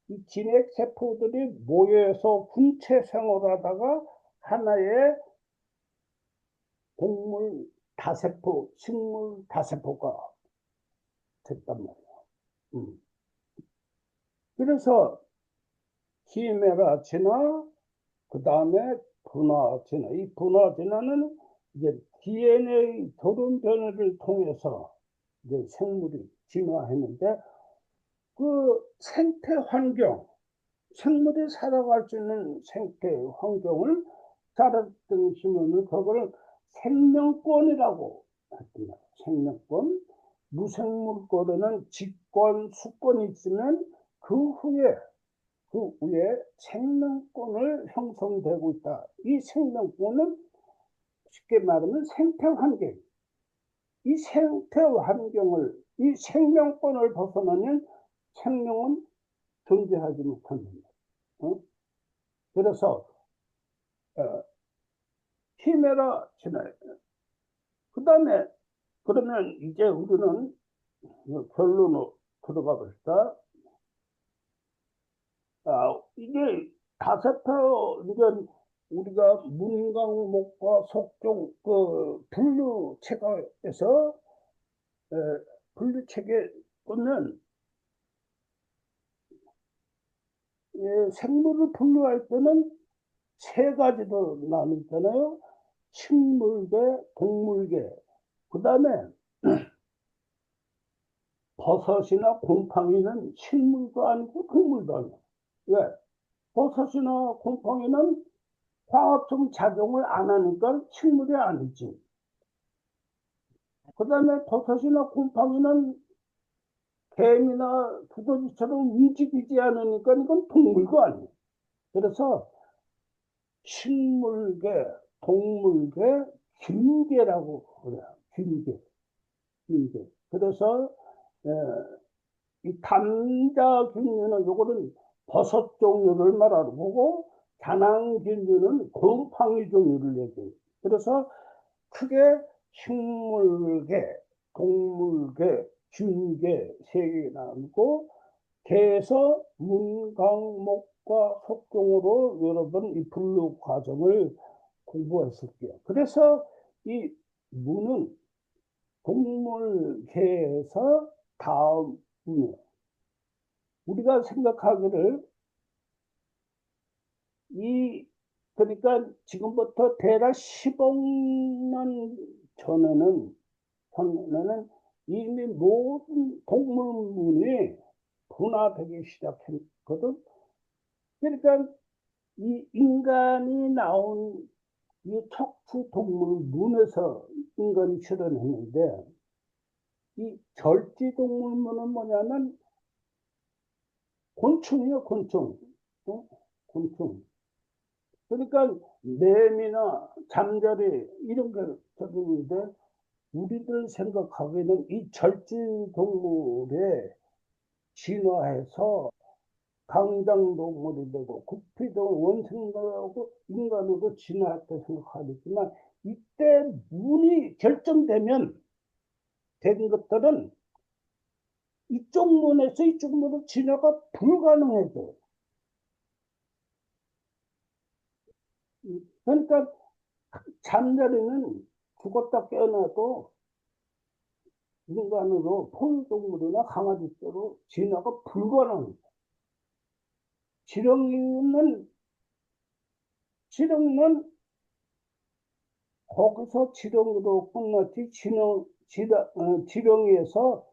이 진핵세포들이 모여서 군체 생활하다가 하나의 동물 다세포, 식물 다세포가 됐단 말이야. 그래서 키메라 진화, 그 다음에 분화 진화. 이 분화 진화는 이제 DNA 돌연 변이를 통해서 이제 생물이 진화했는데, 그 생태 환경, 생물이 살아갈 수 있는 생태 환경을 따랐던 시면은 그걸 생명권이라고 했단 말이야. 생명권. 무생물권에는 직권, 수권이 있으면 그 후에 생명권을 형성되고 있다. 이 생명권은 쉽게 말하면 생태 환경. 이 생태 환경을, 이 생명권을 벗어나면 생명은 존재하지 못한다. 그래서 키메라 진화. 그 다음에 그러면 이제 우리는 결론으로 들어가 봅시다. 이게 다세포, 이제 우리가 문강목과 속종 그 분류체계에서 분류체계 보면 생물을 분류할 때는 세 가지로 나누잖아요. 식물계, 동물계. 그 다음에 버섯이나 곰팡이는 식물도 아니고 동물도 아니야. 왜? 버섯이나 곰팡이는 화학성 작용을 안 하니까 식물이 아니지. 그 다음에 버섯이나 곰팡이는 개미나 두더지처럼 움직이지 않으니까 이건 동물도 아니야. 그래서 식물계, 동물계, 균계라고 그래요. 균계. 그래서 이 감자균류는 요거는 버섯 종류를 말하는 거고, 다낭균류는 곰팡이 종류를 얘기해요. 그래서 크게 식물계, 동물계, 균계 세 개 나누고, 개에서 문강목과 속종으로 여러 번 이 분류 과정을 공부했을게요. 그래서 이 문은 동물계에서 다음이에요. 우리가 생각하기를 그러니까 지금부터 대략 10억 년 전에는 이미 모든 동물문이 분화되기 시작했거든. 그러니까 이 인간이 나온 이 척추동물 문에서 인간이 출현했는데, 이 절지동물문은 뭐냐면 곤충이요, 곤충. 어? 곤충. 그러니까 매미나 잠자리 이런 게 저기 있는데, 우리들 생각하기에는 이 절지동물에 진화해서 강장동물이 되고 구피동 원생들하고 인간으로 진화했다고 생각하겠지만, 이때 문이 결정되면 된 것들은 이쪽 문에서 이쪽 문으로 진화가 불가능해져. 그러니까 잠자리는 죽었다 깨어나도 인간으로 포유동물이나 강아지 쪽으로 진화가 불가능해. 지렁이는 거기서 지렁이로 끝났지, 지렁이에서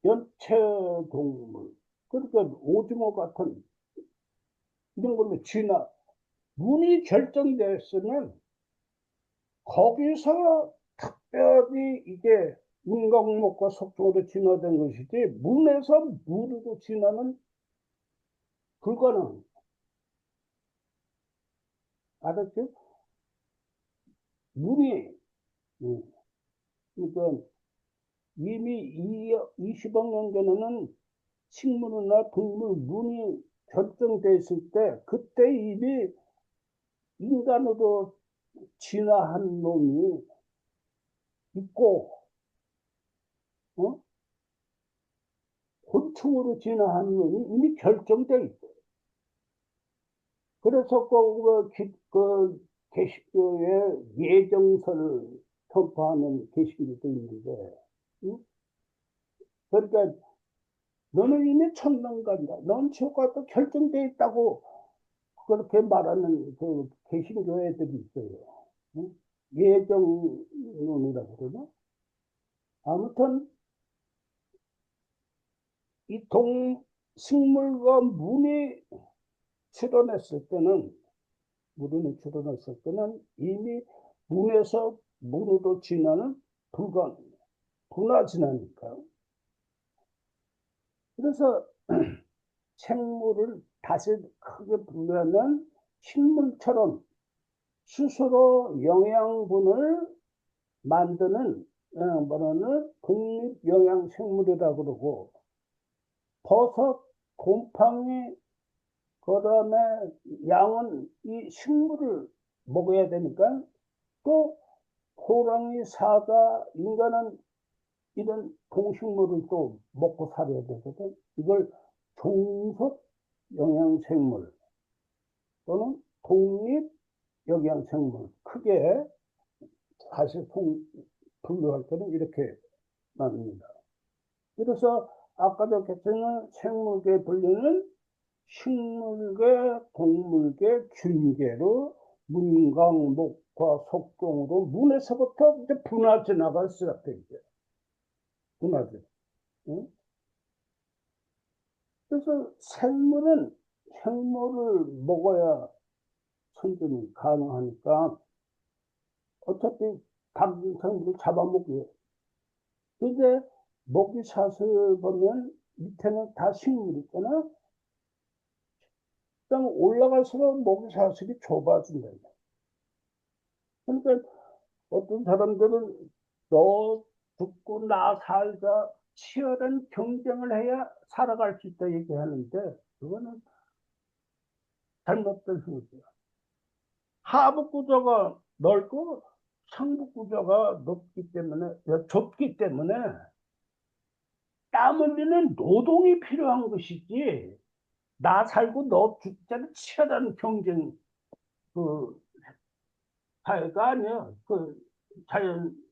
연체동물, 그러니까 오징어 같은 이런 걸로 문이 결정됐으면 거기서 특별히 이게 인간목과 속성으로 진화된 것이지, 문에서 무르고 진화는 불가능. 알았죠? 문이, 그러니까 이미 20억 년 전에는 식물이나 동물 문이 결정돼 있을 때, 그때 이미 인간으로 진화한 놈이 있고, 곤충으로 진화한 놈이 이미 결정돼 있고. 그래서 게시교에 예정설을 선포하는 게시글도 있는데, 그러니까 너는 이미 천당간다, 넌 지옥 가도 결정돼 있다고 그렇게 말하는 그 개신교회들이 있어요. 예정론이라고 그러나? 아무튼 이 식물과 문이 출현했을 때는 이미 문에서 문으로 진화는 분화진화니까. 그래서 생물을 다시 크게 분류하면 식물처럼 스스로 영양분을 만드는 독립영양생물이라고 그러고, 버섯, 곰팡이, 그 다음에 양은 이 식물을 먹어야 되니까, 또 호랑이, 사자, 인간은 이런 동식물을 또 먹고 살아야 되거든. 이걸 종속 영양생물 또는 독립 영양생물, 크게 다시 분류할 때는 이렇게 나눕니다. 그래서 아까도 했지만 생물계 분류는 식물계, 동물계, 균계로 문강, 목과 속종으로 문에서부터 이제 분화진화가 시작되죠. 분화진. 응? 그래서 생물을 먹어야 생존이 가능하니까 어차피 다른 생물을 잡아먹고요. 근데 먹이사슬 보면 밑에는 다 식물이 있잖아. 그다음에 올라갈수록 먹이사슬이 좁아진다. 그러니까 어떤 사람들은 너 죽고 나 살자 치열한 경쟁을 해야 살아갈 수 있다 얘기하는데, 그거는 잘못된 생각이야. 하부 구조가 넓고 상부 구조가 좁기 때문에 땀 흘리는 노동이 필요한 것이지, 나 살고 너 죽자는 치열한 경쟁 사회가 아니야.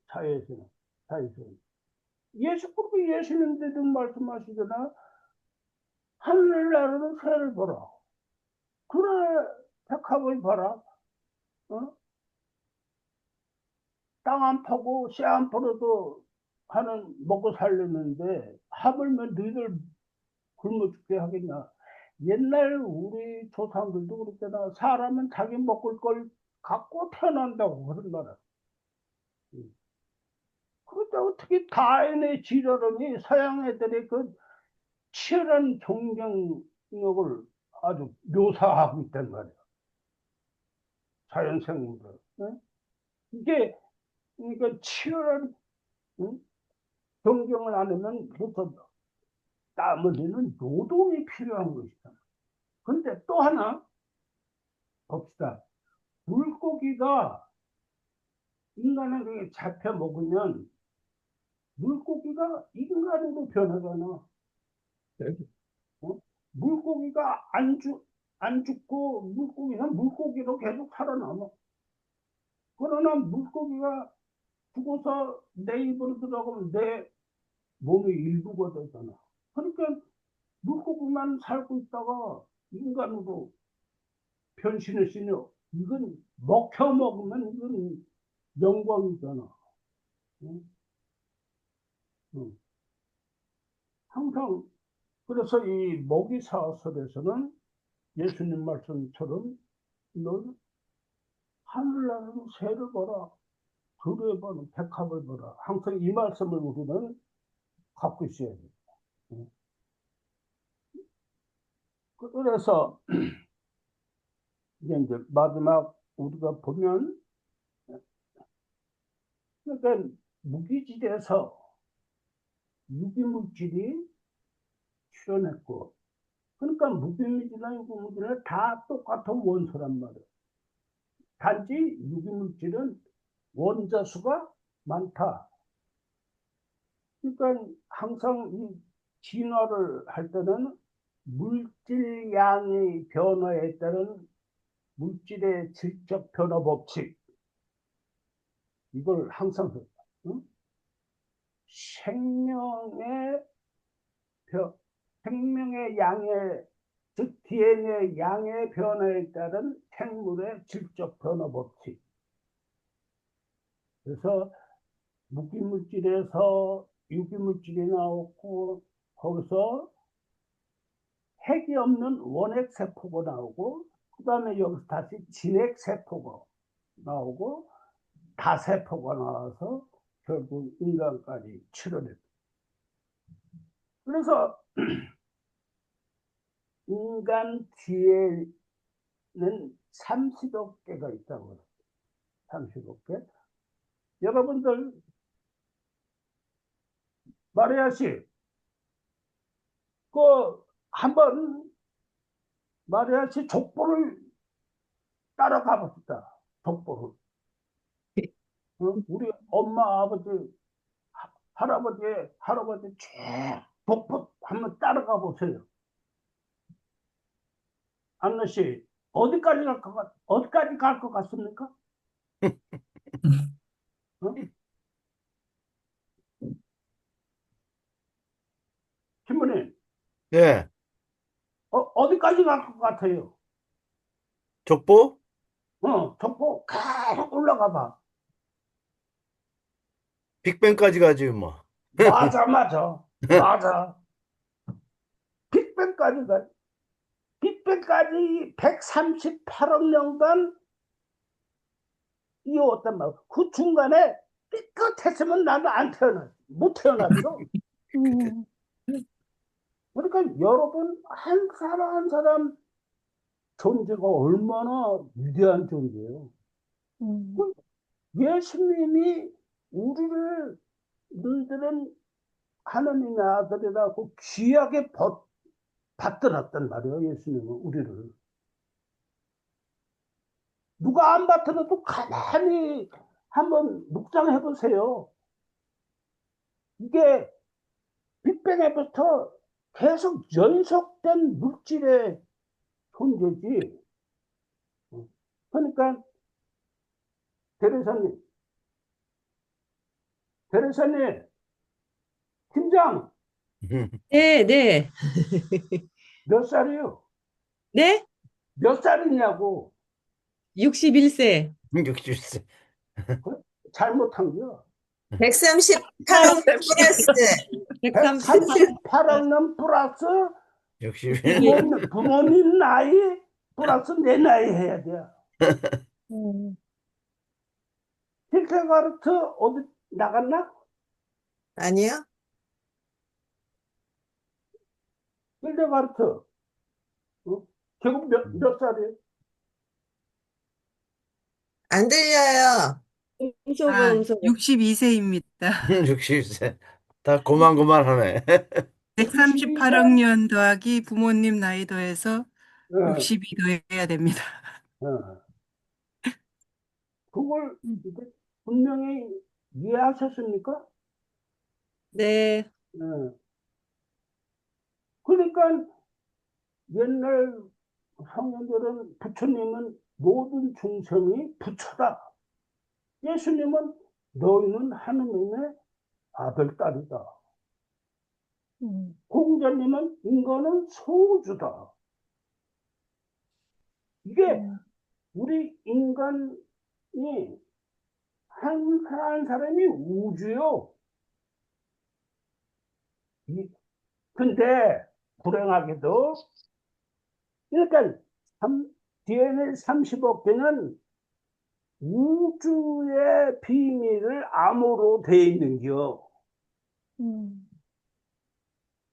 사회에서는. 예수님께도 말씀하시잖아. 하늘나라는 새를 보라. 그래, 백합을 봐라. 땅 안 파고 씨 안 풀어도 먹고 살려는데, 하물며 너희들 굶어 죽게 하겠냐. 옛날 우리 조상들도 그랬잖아. 사람은 자기 먹을 걸 갖고 태어난다고 그런 말이야. 그런데 어떻게 다인의 지려름이 서양 애들의 그 치열한 경쟁력을 아주 묘사하고 있단 말이야. 자연생물을. 응? 이게, 그러니까 치열한, 응? 경쟁을 안 하면 그래서 땀 흘리는 노동이 필요한 것이다. 근데 또 하나 봅시다. 물고기가 인간에게 잡혀 먹으면 물고기가 인간으로 변하잖아. 어? 물고기가 안 죽고 물고기는 물고기로 계속 살아남아. 그러나 물고기가 죽어서 내 입으로 들어가면 내 몸의 일부가 되잖아. 그러니까 물고기만 살고 있다가 인간으로 변신했으니 이건 먹혀 먹으면 이건 영광이잖아. 응? 응. 항상 그래서 이 모기사설에서는 예수님 말씀처럼 너 하늘나라는 새를 보라, 들에 보는 백합을 보라. 항상 이 말씀을 우리는 갖고 있어야 돼. 응. 그래서 이제 마지막 우리가 보면 그러니까 무기질에서 유기물질이 출현했고 그러니까 무기물질이나 유기물질은 다 똑같은 원소란 말이에요. 단지 유기물질은 원자수가 많다. 그러니까 항상 이 진화를 할 때는 물질량의 변화에 따른 물질의 질적 변화 법칙 이걸 항상 응? 생명의 양의 즉 DNA 양의 변화에 따른 생물의 질적 변화 법칙. 그래서 무기물질에서 유기물질이 나오고 거기서 핵이 없는 원핵세포가 나오고 그 다음에 여기서 다시 진핵세포가 나오고 다세포가 나와서 결국 인간까지 출현했다. 그래서 인간 DNA는 30억 개가 있다고 그래요. 30억 개. 여러분들 마리아 씨, 한번 마리아 씨 족보를 따라가 봅시다. 족보를. 우리 엄마, 아버지, 할아버지 쭉 족보 한번 따라가 보세요. 안나 씨, 어디까지 갈 것 같습니까? 어? 신부님, 네. 어디까지 갈 것 같아요? 족보? 족보 계속 올라가 봐. 빅뱅까지 가지 뭐. 맞아. 빅뱅까지 가. 빅뱅까지 138억 년간 이어왔단 말이야. 그 중간에 삐끗했으면 나도 못 태어났어. 그러니까 여러분 한 사람 한 사람 존재가 얼마나 위대한 존재예요. 예수님이 너희들은 하나님의 아들이라고 귀하게 받들었단 말이에요. 예수님은 우리를. 누가 안 받들어도 가만히 한번 묵상해 보세요. 이게 빅뱅에부터 계속 연속된 물질의 존재지. 그러니까 대리사님, 팀장 네. 몇 살이에요? 네? 몇 살이냐고. 61세. 60세. 잘못한 거야. 138억 플러스 130. 138억 년 플러스 60. 부모님 나이 플러스 내 나이 해야 돼. 힐데가르트 어디 나갔나? 아니요? 힐데가르트. 지금 몇 살이에요? 안 들려요. 음소거, 음소거. 62세입니다. 60세. 다 고만고만하네. 138억 년 더하기 부모님 나이 더해서 어, 62 더해야 됩니다. 어. 그걸 이제 분명히 이해하셨습니까? 네. 어. 그러니까 옛날 성현들은 부처님은 모든 중생이 부처다. 예수님은 너희는 하느님의 아들, 딸이다. 공자님은 인간은 소주다. 이게 우리 인간이 한 사람이 우주요. 근데 불행하게도 그러니까 DNA 30억 개는 우주의 비밀을 암호로 돼 있는겨.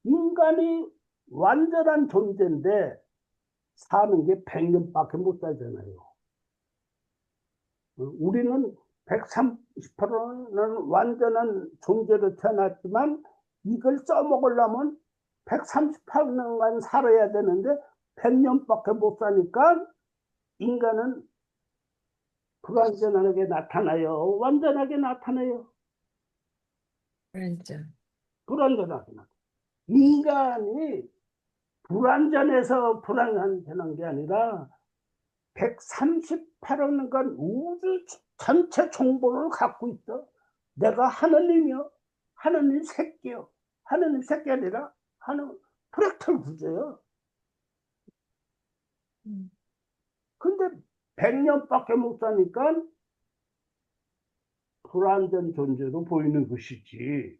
인간이 완전한 존재인데 사는 게 100년밖에 못 살잖아요. 우리는 130%는 완전한 존재로 태어났지만 이걸 써먹으려면 138년간 살아야 되는데 100년밖에 못 사니까 인간은 불완전하게 나타나요. 완전하게 나타나요. 완전. 불완전하게 나타나요. 인간이 불완전해서 불완전한 게 아니라 138억 년간 우주 전체 정보를 갖고 있어. 내가 하느님이요. 하느님 새끼요. 하느님 새끼 아니라 하는 프랙탈 구조예요. 근데 100년밖에 못 사니까 불완전 존재로 보이는 것이지.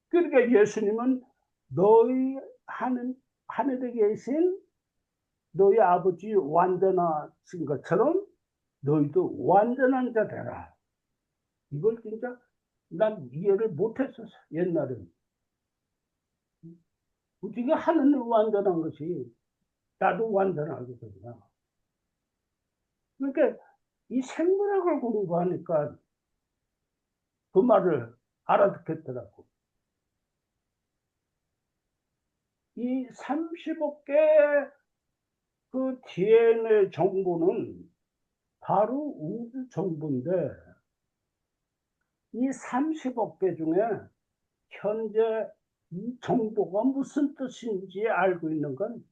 그러니까 예수님은 너희 하늘에 계신 너희 아버지 완전하신 것처럼 너희도 완전한 자 되라. 이걸 진짜 난 이해를 못했었어, 옛날에는. 어떻게 하느님 완전한 것이 나도 완전하거든요. 그러니까 이 생물학을 공부하니까 그 말을 알아듣겠더라고. 이 30억 개 그 DNA 정보는 바로 우주 정보인데 이 30억 개 중에 현재 이 정보가 무슨 뜻인지 알고 있는 건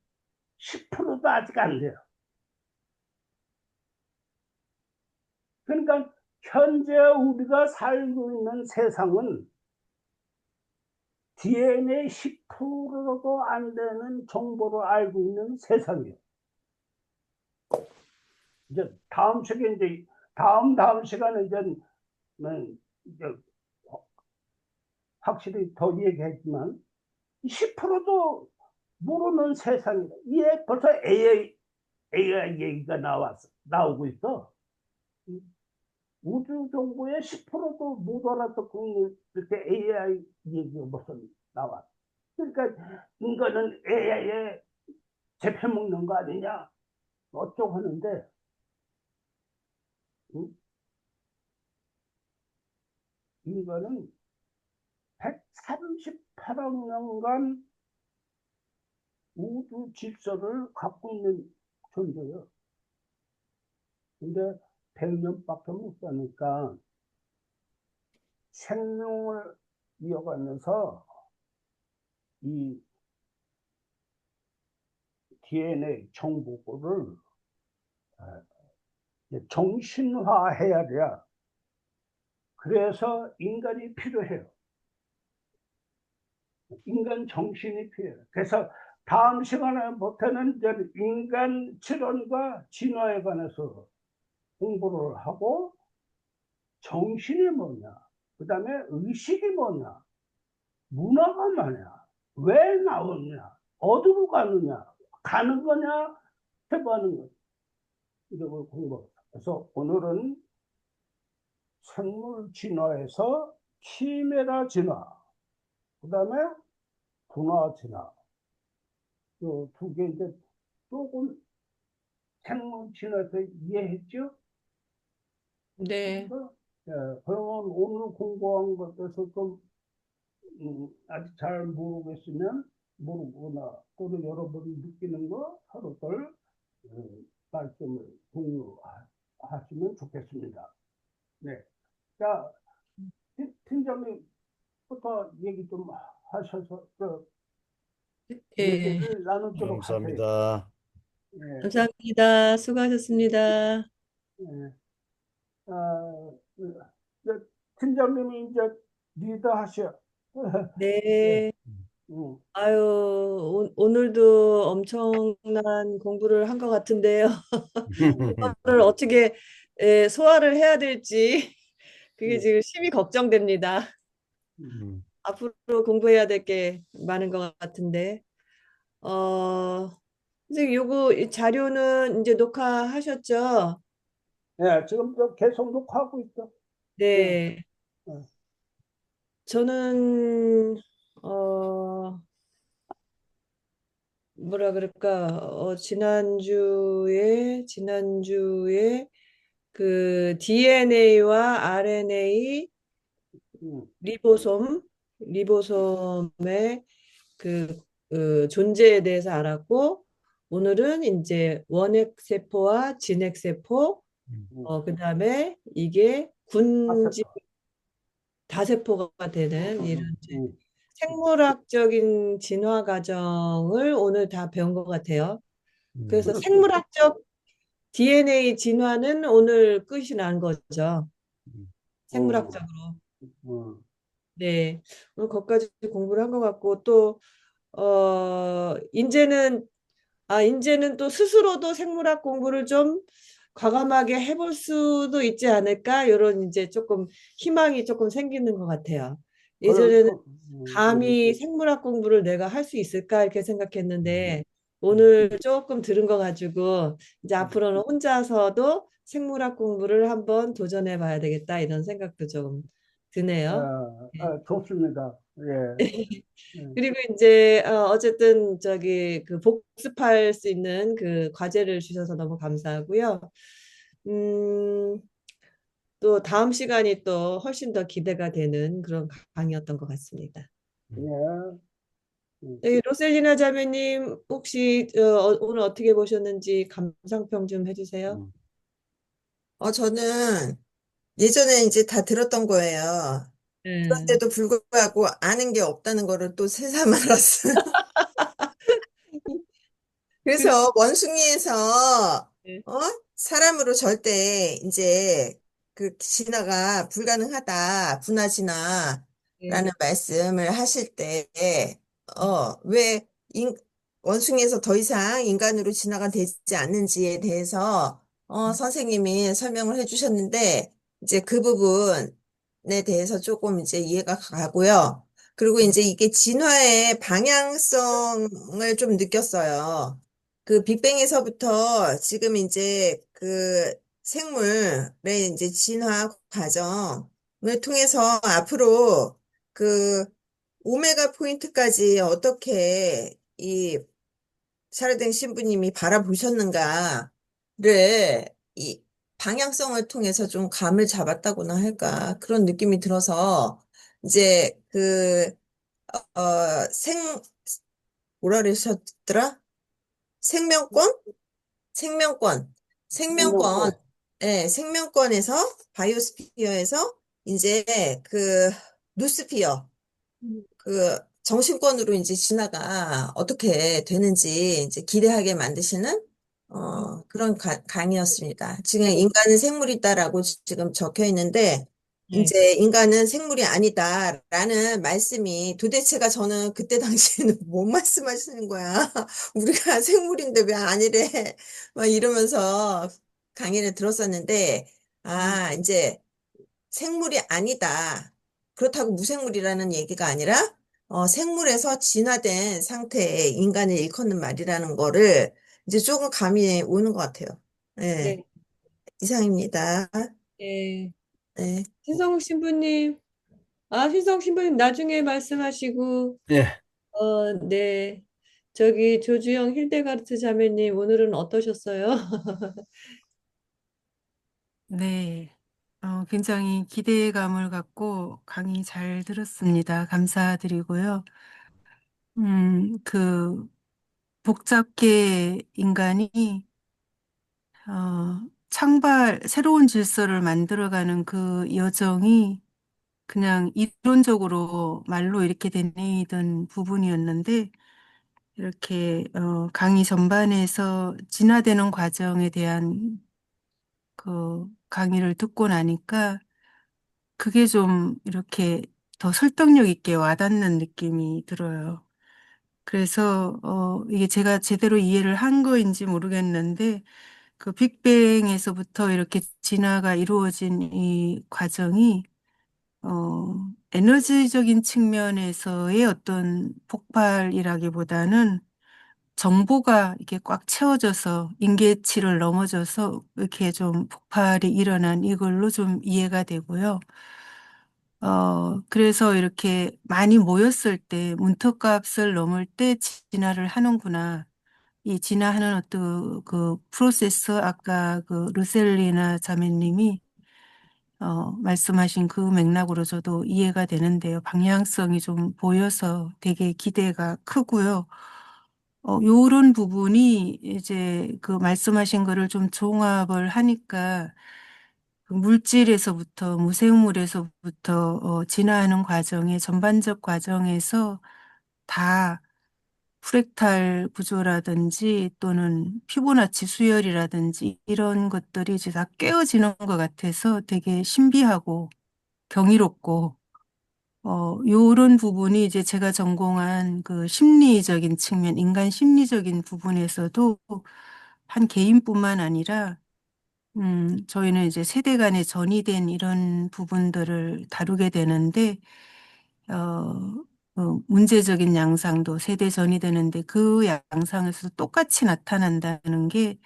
10%도 아직 안 돼요. 그러니까 현재 우리가 살고 있는 세상은 DNA 10%도 안 되는 정보를 알고 있는 세상이에요. 이제 다음 시간에 이제 다음 시간에 이제 확실히 더 얘기했지만 10%도 모르는 세상이다. 이게 벌써 AI 얘기가 나오고 있어. 우주 정보의 10%도 못 알아듣고 이렇게 AI 얘기가 무슨 나와. 그러니까 인간은 AI에 잡혀먹는 거 아니냐 어쩌고 하는데 인간은 138억 년간 우주 질서를 갖고 있는 존재예요. 근데 100년밖에 못 사니까 생명을 이어가면서 이 DNA 정보를 정신화해야 돼요. 그래서 인간이 필요해요. 인간 정신이 필요해요. 그래서 다음 시간부터는 인간 실현과 진화에 관해서 공부를 하고 정신이 뭐냐, 그 다음에 의식이 뭐냐, 문화가 뭐냐, 왜 나오냐, 어디로 가느냐, 가는 거냐, 해보는 거냐, 이걸 공부합니다. 그래서 오늘은 생물 진화에서 키메라 진화, 그 다음에 분화 진화, 두 개 이제 조금 생물 진화에서 이해했죠? 네. 예, 그러면 오늘 공부한 것에서 좀 아직 잘 모르거나 또는 여러분이 느끼는 거 서로들 말씀을 공유하시면 좋겠습니다. 네. 자, 팀장님부터 얘기 좀 하셔서 예. 얘기를 나누도록 하세요. 감사합니다. 예, 감사합니다. 수고하셨습니다. 예. 이제 팀장님이 이제 리더 하셔. 네. 음. 아유, 오늘도 엄청난 공부를 한 것 같은데요. 이거를 어떻게 소화를 해야 될지 그게 음. 지금 심히 걱정됩니다. 음. 앞으로 공부해야 될 게 많은 것 같은데. 선생님, 이 자료는 이제 녹화하셨죠? 예, 지금 또 계속 녹화하고 있어. 네. 네. 저는 뭐라 그럴까? 지난주에 그 DNA와 RNA 음. 리보솜의 그 존재에 대해서 알았고, 오늘은 이제 원핵세포와 진핵세포, 그다음에 이게 군집 다세포가 되는 이런 이제 음. 생물학적인 진화 과정을 오늘 다 배운 것 같아요. 그래서 그렇죠. 생물학적 DNA 진화는 오늘 끝이 난 거죠. 생물학적으로. 음. 네. 오늘 거기까지 공부를 한 것 같고, 또, 이제는 또 스스로도 생물학 공부를 좀 과감하게 해볼 수도 있지 않을까? 이런 이제 조금 희망이 조금 생기는 것 같아요. 예전에는 감히 생물학 공부를 내가 할 수 있을까? 이렇게 생각했는데, 오늘 조금 들은 거 가지고, 이제 앞으로는 혼자서도 생물학 공부를 한번 도전해 봐야 되겠다. 이런 생각도 좀 드네요. 좋습니다. 예. 그리고 이제 어쨌든 저기 그 복습할 수 있는 그 과제를 주셔서 너무 감사하고요. 또 다음 시간이 또 훨씬 더 기대가 되는 그런 강의였던 것 같습니다. 예. 여기 로셀리나 자매님 혹시 오늘 어떻게 보셨는지 감상평 좀 해주세요. 저는 예전에 이제 다 들었던 거예요. 네. 그런데도 불구하고 아는 게 없다는 거를 또 새삼 알았어요. 그래서 원숭이에서 네. 사람으로 절대 이제 그 진화가 불가능하다, 분화 진화라는 네. 말씀을 하실 때, 왜 원숭이에서 더 이상 인간으로 진화가 되지 않는지에 대해서 선생님이 설명을 해주셨는데, 이제 그 부분에 대해서 조금 이제 이해가 가고요. 그리고 이제 이게 진화의 방향성을 좀 느꼈어요. 그 빅뱅에서부터 지금 이제 그 생물의 이제 진화 과정을 통해서 앞으로 그 오메가 포인트까지 어떻게 이 샤르댕 신부님이 바라보셨는가를 이 방향성을 통해서 좀 감을 잡았다고나 할까 그런 느낌이 들어서 이제 뭐라 그러셨더라? 생명권? 생명권. 생명권. 예, 생명권에서, 바이오스피어에서, 이제, 노스피어, 정신권으로 이제 진화가 어떻게 되는지 이제 기대하게 만드시는, 그런 강의였습니다. 지금 인간은 생물이다라고 지금 적혀 있는데, 이제 인간은 생물이 아니다라는 말씀이 도대체가 저는 그때 당시에는 뭔 말씀하시는 거야. 우리가 생물인데 왜 아니래. 막 이러면서 강의를 들었었는데, 이제 생물이 아니다. 그렇다고 무생물이라는 얘기가 아니라, 생물에서 진화된 상태의 인간을 일컫는 말이라는 거를 이제 조금 감이 오는 것 같아요. 네, 네, 이상입니다. 네. 네. 신성욱 신부님, 신성욱 신부님 나중에 말씀하시고, 예, 네. 저기 조주영 힐데가르트 자매님 오늘은 어떠셨어요? 네. 굉장히 기대감을 갖고 강의 잘 들었습니다. 감사드리고요. 그 복잡계 인간이 새로운 질서를 만들어가는 그 여정이 그냥 이론적으로 말로 이렇게 되뇌이던 부분이었는데, 이렇게 강의 전반에서 진화되는 과정에 대한 그 강의를 듣고 나니까 그게 좀 이렇게 더 설득력 있게 와닿는 느낌이 들어요. 그래서 이게 제가 제대로 이해를 한 거인지 모르겠는데 그 빅뱅에서부터 이렇게 진화가 이루어진 이 과정이 에너지적인 측면에서의 어떤 폭발이라기보다는 정보가 이렇게 꽉 채워져서 임계치를 넘어져서 이렇게 좀 폭발이 일어난 이걸로 좀 이해가 되고요. 그래서 이렇게 많이 모였을 때 문턱값을 넘을 때 진화를 하는구나. 이 진화하는 어떤 그 프로세스 아까 그 루셀리나 자매님이 말씀하신 그 맥락으로 저도 이해가 되는데요. 방향성이 좀 보여서 되게 기대가 크고요. 요런 부분이 이제 그 말씀하신 거를 좀 종합을 하니까 그 물질에서부터 무생물에서부터 진화하는 과정의 전반적 과정에서 다 프랙탈 구조라든지 또는 피보나치 수열이라든지 이런 것들이 이제 다 깨어지는 것 같아서 되게 신비하고 경이롭고 요런 부분이 이제 제가 전공한 그 심리적인 측면, 인간 심리적인 부분에서도 한 개인뿐만 아니라 저희는 이제 세대 간에 전이된 이런 부분들을 다루게 되는데 문제적인 양상도 세대 전이 되는데 그 양상에서 똑같이 나타난다는 게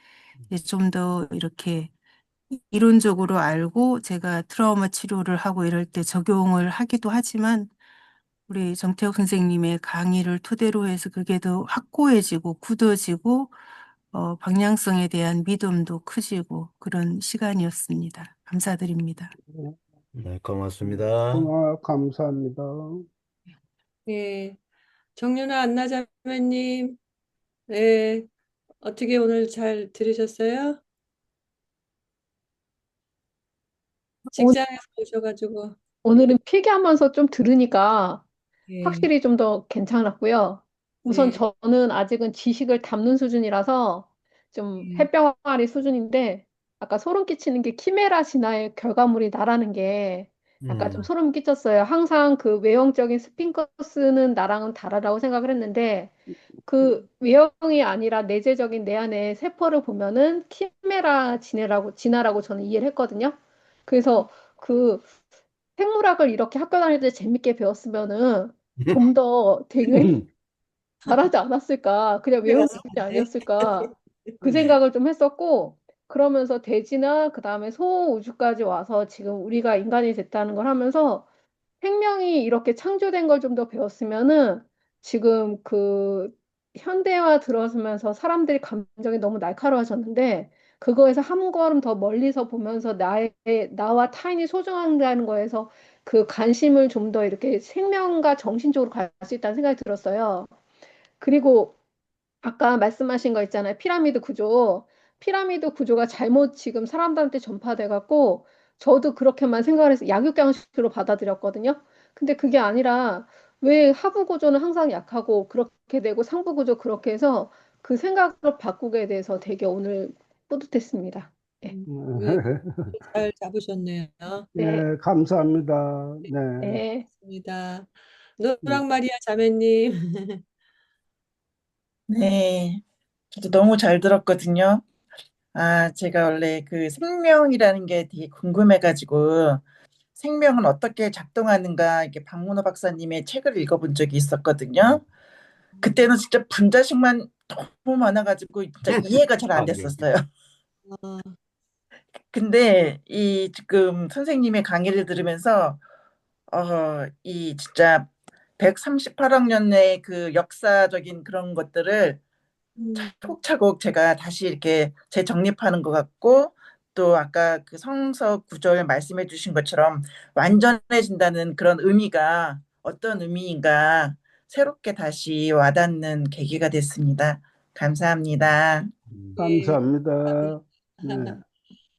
좀 더 이렇게 이론적으로 알고 제가 트라우마 치료를 하고 이럴 때 적용을 하기도 하지만 우리 정태욱 선생님의 강의를 토대로 해서 그게 더 확고해지고 굳어지고 방향성에 대한 믿음도 커지고 그런 시간이었습니다. 감사드립니다. 네, 고맙습니다. 감사합니다. 네. 정윤아 안나 자매님, 네. 어떻게 오늘 잘 들으셨어요? 직장에서 오셔가지고, 오늘은 필기하면서 좀 들으니까 네. 확실히 좀 더 괜찮았고요. 우선 네. 저는 아직은 지식을 담는 수준이라서 좀 네. 햇병아리 수준인데 아까 소름 끼치는 게 키메라 진화의 결과물이 나라는 게 약간 좀 음, 소름 끼쳤어요. 항상 그 외형적인 스핑크스는 나랑은 다르다고 생각을 했는데 그 외형이 아니라 내재적인 내 안의 세포를 보면은 키메라 진화라고 저는 이해를 했거든요. 그래서 그 생물학을 이렇게 학교 다닐 때 재밌게 배웠으면은 좀 더 되게 잘하지 않았을까? 그냥 집에 외우는 갔을 게 텐데. 아니었을까? 그 생각을 좀 했었고, 그러면서 대지나 그 다음에 소우주까지 와서 지금 우리가 인간이 됐다는 걸 하면서 생명이 이렇게 창조된 걸 좀 더 배웠으면은 지금 그 현대화 들어서면서 사람들이 감정이 너무 날카로워졌는데 그거에서 한 걸음 더 멀리서 보면서 나와 타인이 소중한다는 거에서 그 관심을 좀 더 이렇게 생명과 정신적으로 갈 수 있다는 생각이 들었어요. 그리고 아까 말씀하신 거 있잖아요. 피라미드 구조. 피라미드 구조가 잘못 지금 사람들한테 전파돼 갖고 저도 그렇게만 생각을 해서 약육강식으로 받아들였거든요. 근데 그게 아니라 왜 하부 구조는 항상 약하고 그렇게 되고 상부 구조 그렇게 해서 그 생각을 바꾸게 돼서 되게 오늘 뿌듯했습니다. 네. 네, 잘 잡으셨네요. 네. 네, 감사합니다. 네. 네. 맞습니다. 네. 노랑 마리아 자매님. 네, 저도 너무 잘 들었거든요. 제가 원래 그 생명이라는 게 되게 궁금해가지고 생명은 어떻게 작동하는가 이렇게 박문호 박사님의 책을 읽어본 적이 있었거든요. 그때는 진짜 분자식만 너무 많아가지고 진짜 이해가 잘 안 됐었어요. 아, 근데 이 지금 선생님의 강의를 들으면서 이 진짜 138억 년의 그 역사적인 그런 것들을 차곡차곡 제가 다시 이렇게 재정립하는 것 같고 또 아까 그 성서 구절 말씀해 주신 것처럼 완전해진다는 그런 의미가 어떤 의미인가 새롭게 다시 와닿는 계기가 됐습니다. 감사합니다. 네. 감사합니다. 네.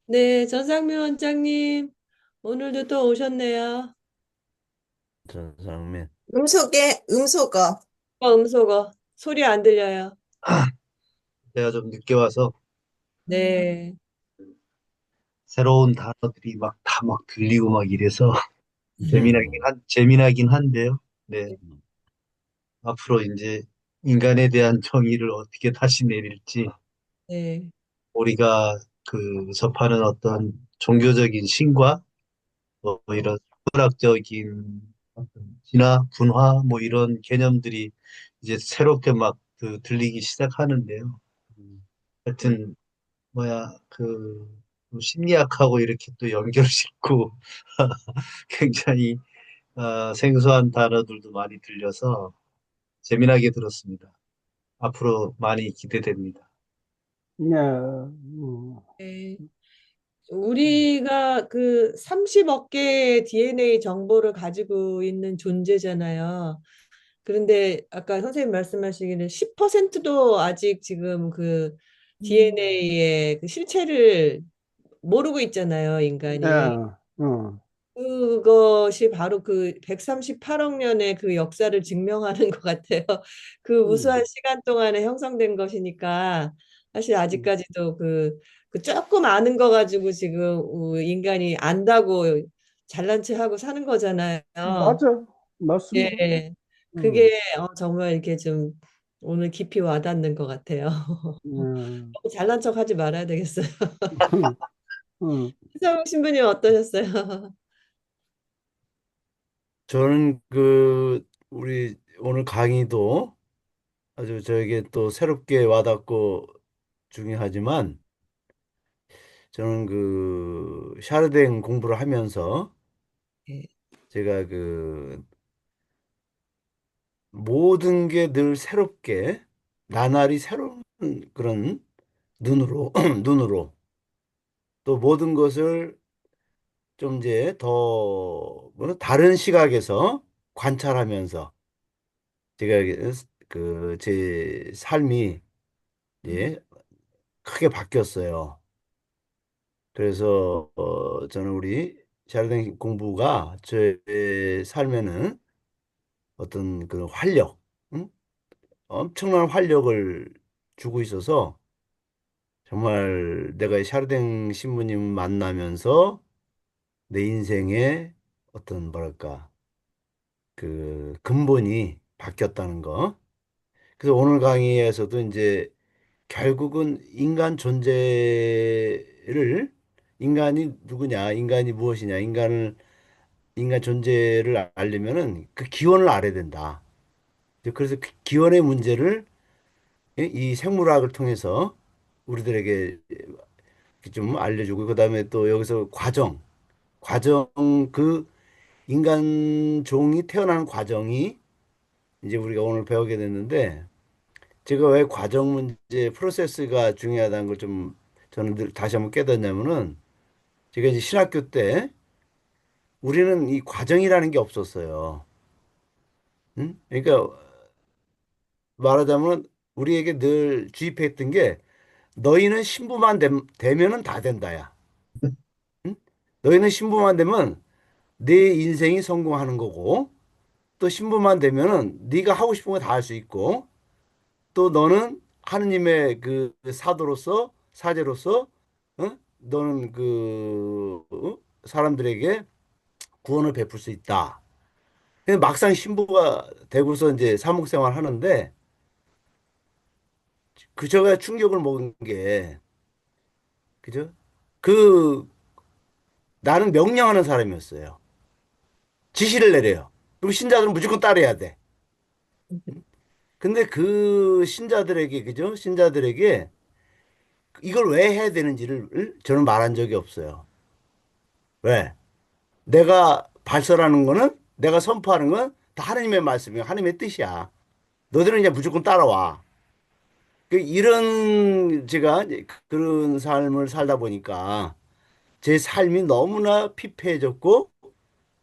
네, 전상민 원장님, 오늘도 또 오셨네요. 전상민. 음소거. 음소거. 소리 안 들려요. 내가 좀 늦게 와서 네. 새로운 단어들이 막 다 막 들리고 막 이래서 재미나긴 한데요. 네. 앞으로 이제 인간에 대한 정의를 어떻게 다시 내릴지 네. 우리가 그 접하는 어떤 종교적인 신과 뭐 이런 문학적인 어떤 진화, 분화 뭐 이런 개념들이 이제 새롭게 막 그 들리기 시작하는데요. 하여튼 뭐야 그 심리학하고 이렇게 또 연결짓고 굉장히 생소한 단어들도 많이 들려서 재미나게 들었습니다. 앞으로 많이 기대됩니다. 네. 네. 우리가 그 30억 개의 DNA 정보를 가지고 있는 존재잖아요. 그런데 아까 선생님 말씀하시기를 10%도 아직 지금 그 DNA의 그 실체를 모르고 있잖아요, 네. 인간이. 그것이 바로 그 138억 년의 그 역사를 증명하는 것 같아요. 그 우수한 시간 동안에 형성된 것이니까 사실 아직까지도 그 조금 아는 거 가지고 지금 인간이 안다고 잘난 체 하고 사는 거잖아요. 맞아. 맞습니다. 예. 음, 그게 정말 이렇게 좀 오늘 깊이 와닿는 것 같아요. 네. 너무 잘난 척 하지 말아야 되겠어요. 음, 희성 신부님 어떠셨어요? 저는 우리 오늘 강의도 아주 저에게 또 새롭게 와닿고 중요하지만 저는 샤르댕 공부를 하면서 예. 제가 모든 게 늘 새롭게 나날이 새로운 그런 눈으로 눈으로 또 모든 것을 좀 이제 더 다른 시각에서 관찰하면서 제가 제 삶이 예, 크게 바뀌었어요. 그래서 저는 우리 샤르댕 공부가 제 삶에는 어떤 그 활력, 응? 엄청난 활력을 주고 있어서 정말 내가 이 샤르댕 신부님 만나면서 내 인생의 어떤 뭐랄까 그 근본이 바뀌었다는 거. 그래서 오늘 강의에서도 이제 결국은 인간 존재를 인간이 누구냐, 인간이 무엇이냐, 인간 존재를 알려면은 그 기원을 알아야 된다. 그래서 그 기원의 문제를 이 생물학을 통해서 우리들에게 좀 알려주고 그다음에 또 여기서 과정 그 인간 종이 태어나는 과정이 이제 우리가 오늘 배우게 됐는데 제가 왜 과정 문제 프로세스가 중요하다는 걸 좀 저는 늘 다시 한번 깨닫냐면은 제가 이제 신학교 때 우리는 이 과정이라는 게 없었어요. 응? 그러니까 말하자면 우리에게 늘 주입했던 게 너희는 신부만 되면은 다 된다야. 응? 너희는 신부만 되면 내 인생이 성공하는 거고 또 신부만 되면은 네가 하고 싶은 거 다 할 수 있고 또 너는 하느님의 그 사도로서 사제로서 너는 사람들에게 구원을 베풀 수 있다. 근데 막상 신부가 되고서 이제 사목생활 하는데 제가 충격을 먹은 게 그죠? 그 나는 명령하는 사람이었어요. 지시를 내려요. 그리고 신자들은 무조건 따라야 돼. 근데 그 신자들에게, 그죠? 신자들에게 이걸 왜 해야 되는지를 저는 말한 적이 없어요. 왜? 내가 발설하는 거는, 내가 선포하는 건 다 하나님의 말씀이야. 하나님의 뜻이야. 너희들은 이제 무조건 따라와. 이런 제가 이제 그런 삶을 살다 보니까 제 삶이 너무나 피폐해졌고,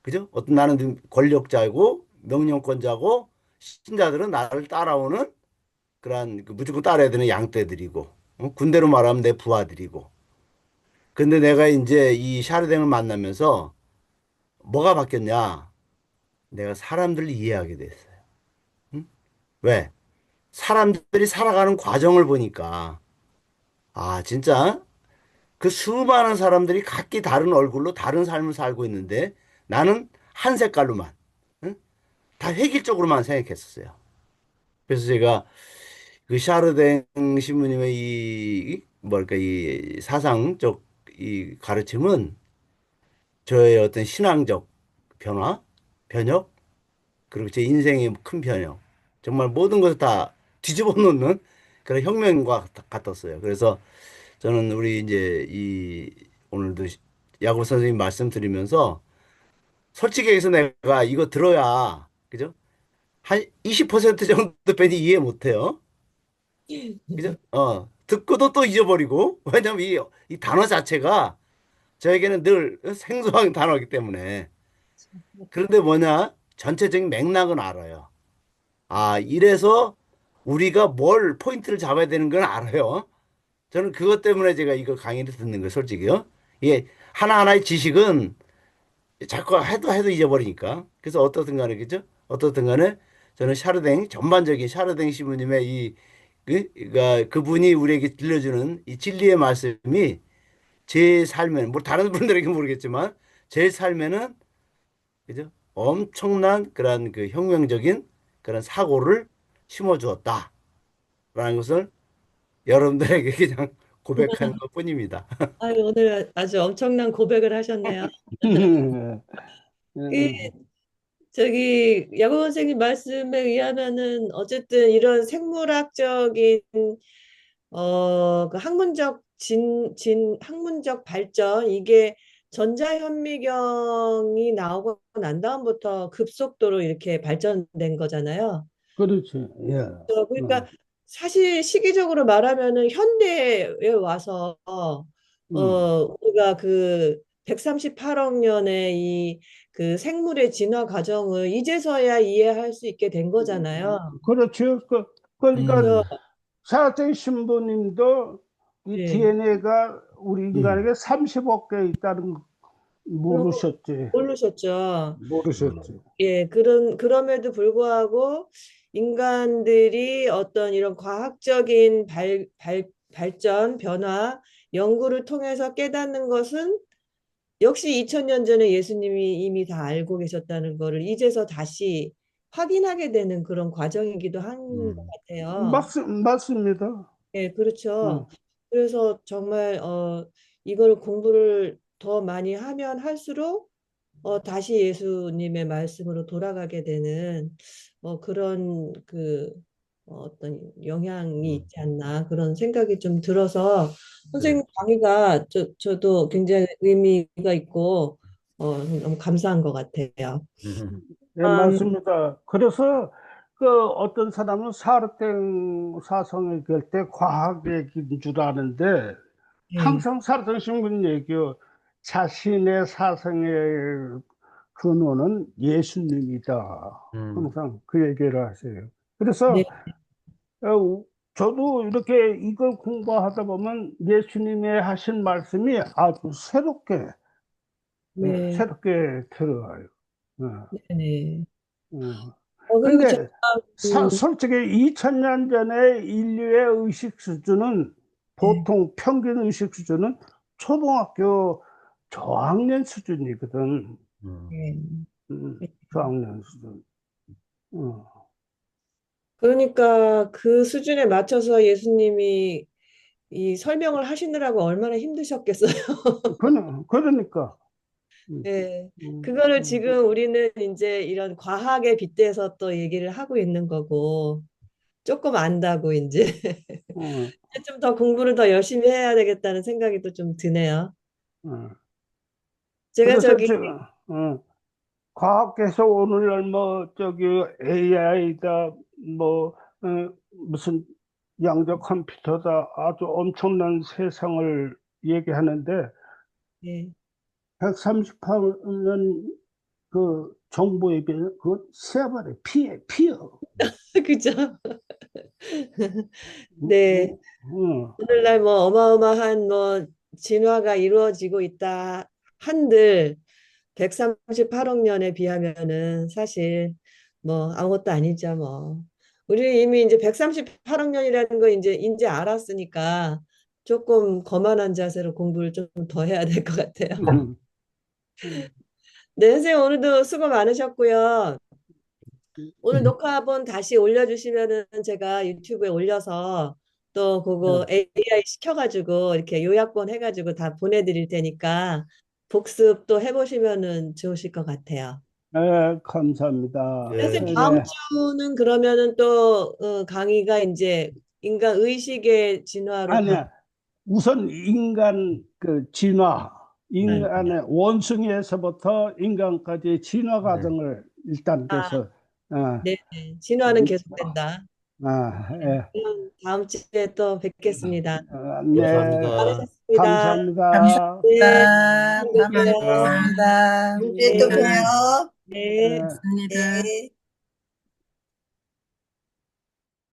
그죠? 어떤 나는 좀 권력자고 명령권자고 신자들은 나를 따라오는 그러한 그 무조건 따라야 되는 양떼들이고, 군대로 말하면 내 부하들이고. 근데 내가 이제 이 샤르댕을 만나면서 뭐가 바뀌었냐? 내가 사람들을 이해하게 됐어요. 응? 왜? 사람들이 살아가는 과정을 보니까, 아, 진짜 그 수많은 사람들이 각기 다른 얼굴로 다른 삶을 살고 있는데 나는 한 색깔로만, 응? 다 획일적으로만 생각했었어요. 그래서 제가 그 샤르댕 신부님의 뭐랄까, 이 사상적 이 가르침은 저의 어떤 신앙적 변화, 변혁, 그리고 제 인생의 큰 변혁, 정말 모든 것을 다 뒤집어 놓는 그런 혁명과 같았어요. 그래서 저는 우리 이제 오늘도 야구 선생님 말씀 드리면서 솔직히 얘기해서 내가 이거 들어야, 그죠? 한 20% 정도 빼니 이해 못 해요. 그죠? 듣고도 또 잊어버리고. 왜냐면 이 단어 자체가 저에게는 늘 생소한 단어이기 때문에. 그런데 뭐냐? 전체적인 맥락은 알아요. 아, 이래서 우리가 뭘 포인트를 잡아야 되는 건 알아요. 저는 그것 때문에 제가 이거 강의를 듣는 거예요, 솔직히요. 이게 하나하나의 지식은 자꾸 해도 잊어버리니까. 그래서 어떻든 간에, 그죠? 어떻든 간에 저는 전반적인 샤르댕 시부님의 그분이 우리에게 들려주는 이 진리의 말씀이 제 삶에는, 뭐 다른 분들에게 모르겠지만, 제 삶에는, 그죠? 엄청난 그런 그 혁명적인 그런 사고를 심어주었다라는 것을 여러분들에게 그냥 고백하는 것 뿐입니다. 아유, 오늘 아주 엄청난 고백을 하셨네요. 그 저기 야구 선생님 말씀에 의하면은 어쨌든 이런 생물학적인 그 학문적 발전 이게 전자현미경이 나오고 난 다음부터 급속도로 이렇게 발전된 거잖아요. 그렇지. 예. 그러니까 사실 시기적으로 말하면은 현대에 와서 우리가 그 138억 년의 이 그 생물의 진화 과정을 이제서야 이해할 수 있게 된 거잖아요. 그렇죠. 그러니까 그래서 사생 신부님도 이 네, DNA가 우리 인간에게 30억 개 있다는 거 그런 거 모르셨지. 모르셨죠. 모르셨지. 예, 그럼에도 불구하고 인간들이 어떤 이런 과학적인 발전, 변화, 연구를 통해서 깨닫는 것은 역시 2000년 전에 예수님이 이미 다 알고 계셨다는 거를 이제서 다시 확인하게 되는 그런 과정이기도 한 것 같아요. 맞습니다. 예, 그렇죠. 어. 그래서 정말 이걸 공부를 더 많이 하면 할수록 다시 예수님의 말씀으로 돌아가게 되는 그런 어떤 영향이 있지 않나 그런 생각이 좀 들어서 선생님 강의가 저도 굉장히 의미가 있고 너무 감사한 것 같아요. 네, 음, 맞습니다. 그래서 그 어떤 사람은 사르탱 사상 얘기할 때 과학 얘기인 줄 아는데 네, 항상 사르탱 신부님 얘기요. 자신의 사상의 근원은 예수님이다. 항상 그 얘기를 하세요. 그래서 네, 저도 이렇게 이걸 공부하다 보면 예수님의 하신 말씀이 아주 새롭게, 네, 새롭게 들어와요. 네, 네. 어. 그리고 제가 근데 음, 솔직히 2000년 전에 인류의 의식 수준은 네, 보통 평균 의식 수준은 초등학교 저학년 수준이거든. 네. 저학년 수준. 어. 그러니까 그 수준에 맞춰서 예수님이 이 설명을 하시느라고 얼마나 힘드셨겠어요. 그러니까. 예. 음, 그거를 음, 지금 우리는 이제 이런 과학에 빗대서 또 얘기를 하고 있는 거고, 조금 안다고 이제 어, 좀 더 공부를 더 열심히 해야 되겠다는 생각이 또 좀 드네요. 어. 제가 그래서 저기 과학계에서 오늘날 뭐 저기 AI다 뭐 무슨 양자 컴퓨터다 아주 엄청난 세상을 얘기하는데 예. 138년 그 정보에 비해 그건 세발의 피어. 그죠? 응, 네. 응, 응, 오늘날 뭐 어마어마한 뭐 진화가 이루어지고 있다 한들 138억 년에 비하면은 사실 뭐 아무것도 아니죠 뭐. 우리 이미 이제 138억 년이라는 거 이제 알았으니까 조금 거만한 자세로 공부를 좀 더 해야 될 것 같아요. 응, 응, 네, 선생님 오늘도 수고 많으셨고요. 오늘 음. 녹화본 다시 올려주시면은 제가 유튜브에 올려서 또 그거 응. AI 시켜가지고 이렇게 요약본 해가지고 다 보내드릴 테니까 복습 또 해보시면은 좋으실 것 같아요. 네, 감사합니다. 선생님 예. 다음 네, 주는 그러면은 또 강의가 이제 인간 의식의 진화로 가. 아니야. 우선 인간 그 진화, 네. 인간의 원숭이에서부터 인간까지 진화 네. 과정을 일단 아, 그래서 아, 네, 네. 진화는 계속된다. 네, 예. 그럼 다음 주에 또 뵙겠습니다. 네, 감사합니다. 수고하셨습니다. 감사합니다. 네, 감사합니다. 다음에 뵙게요. 감사합니다. 뵙겠습니다. 다음 주에 또 네, 네, 봬요. 네. 네. 감사합니다. 네.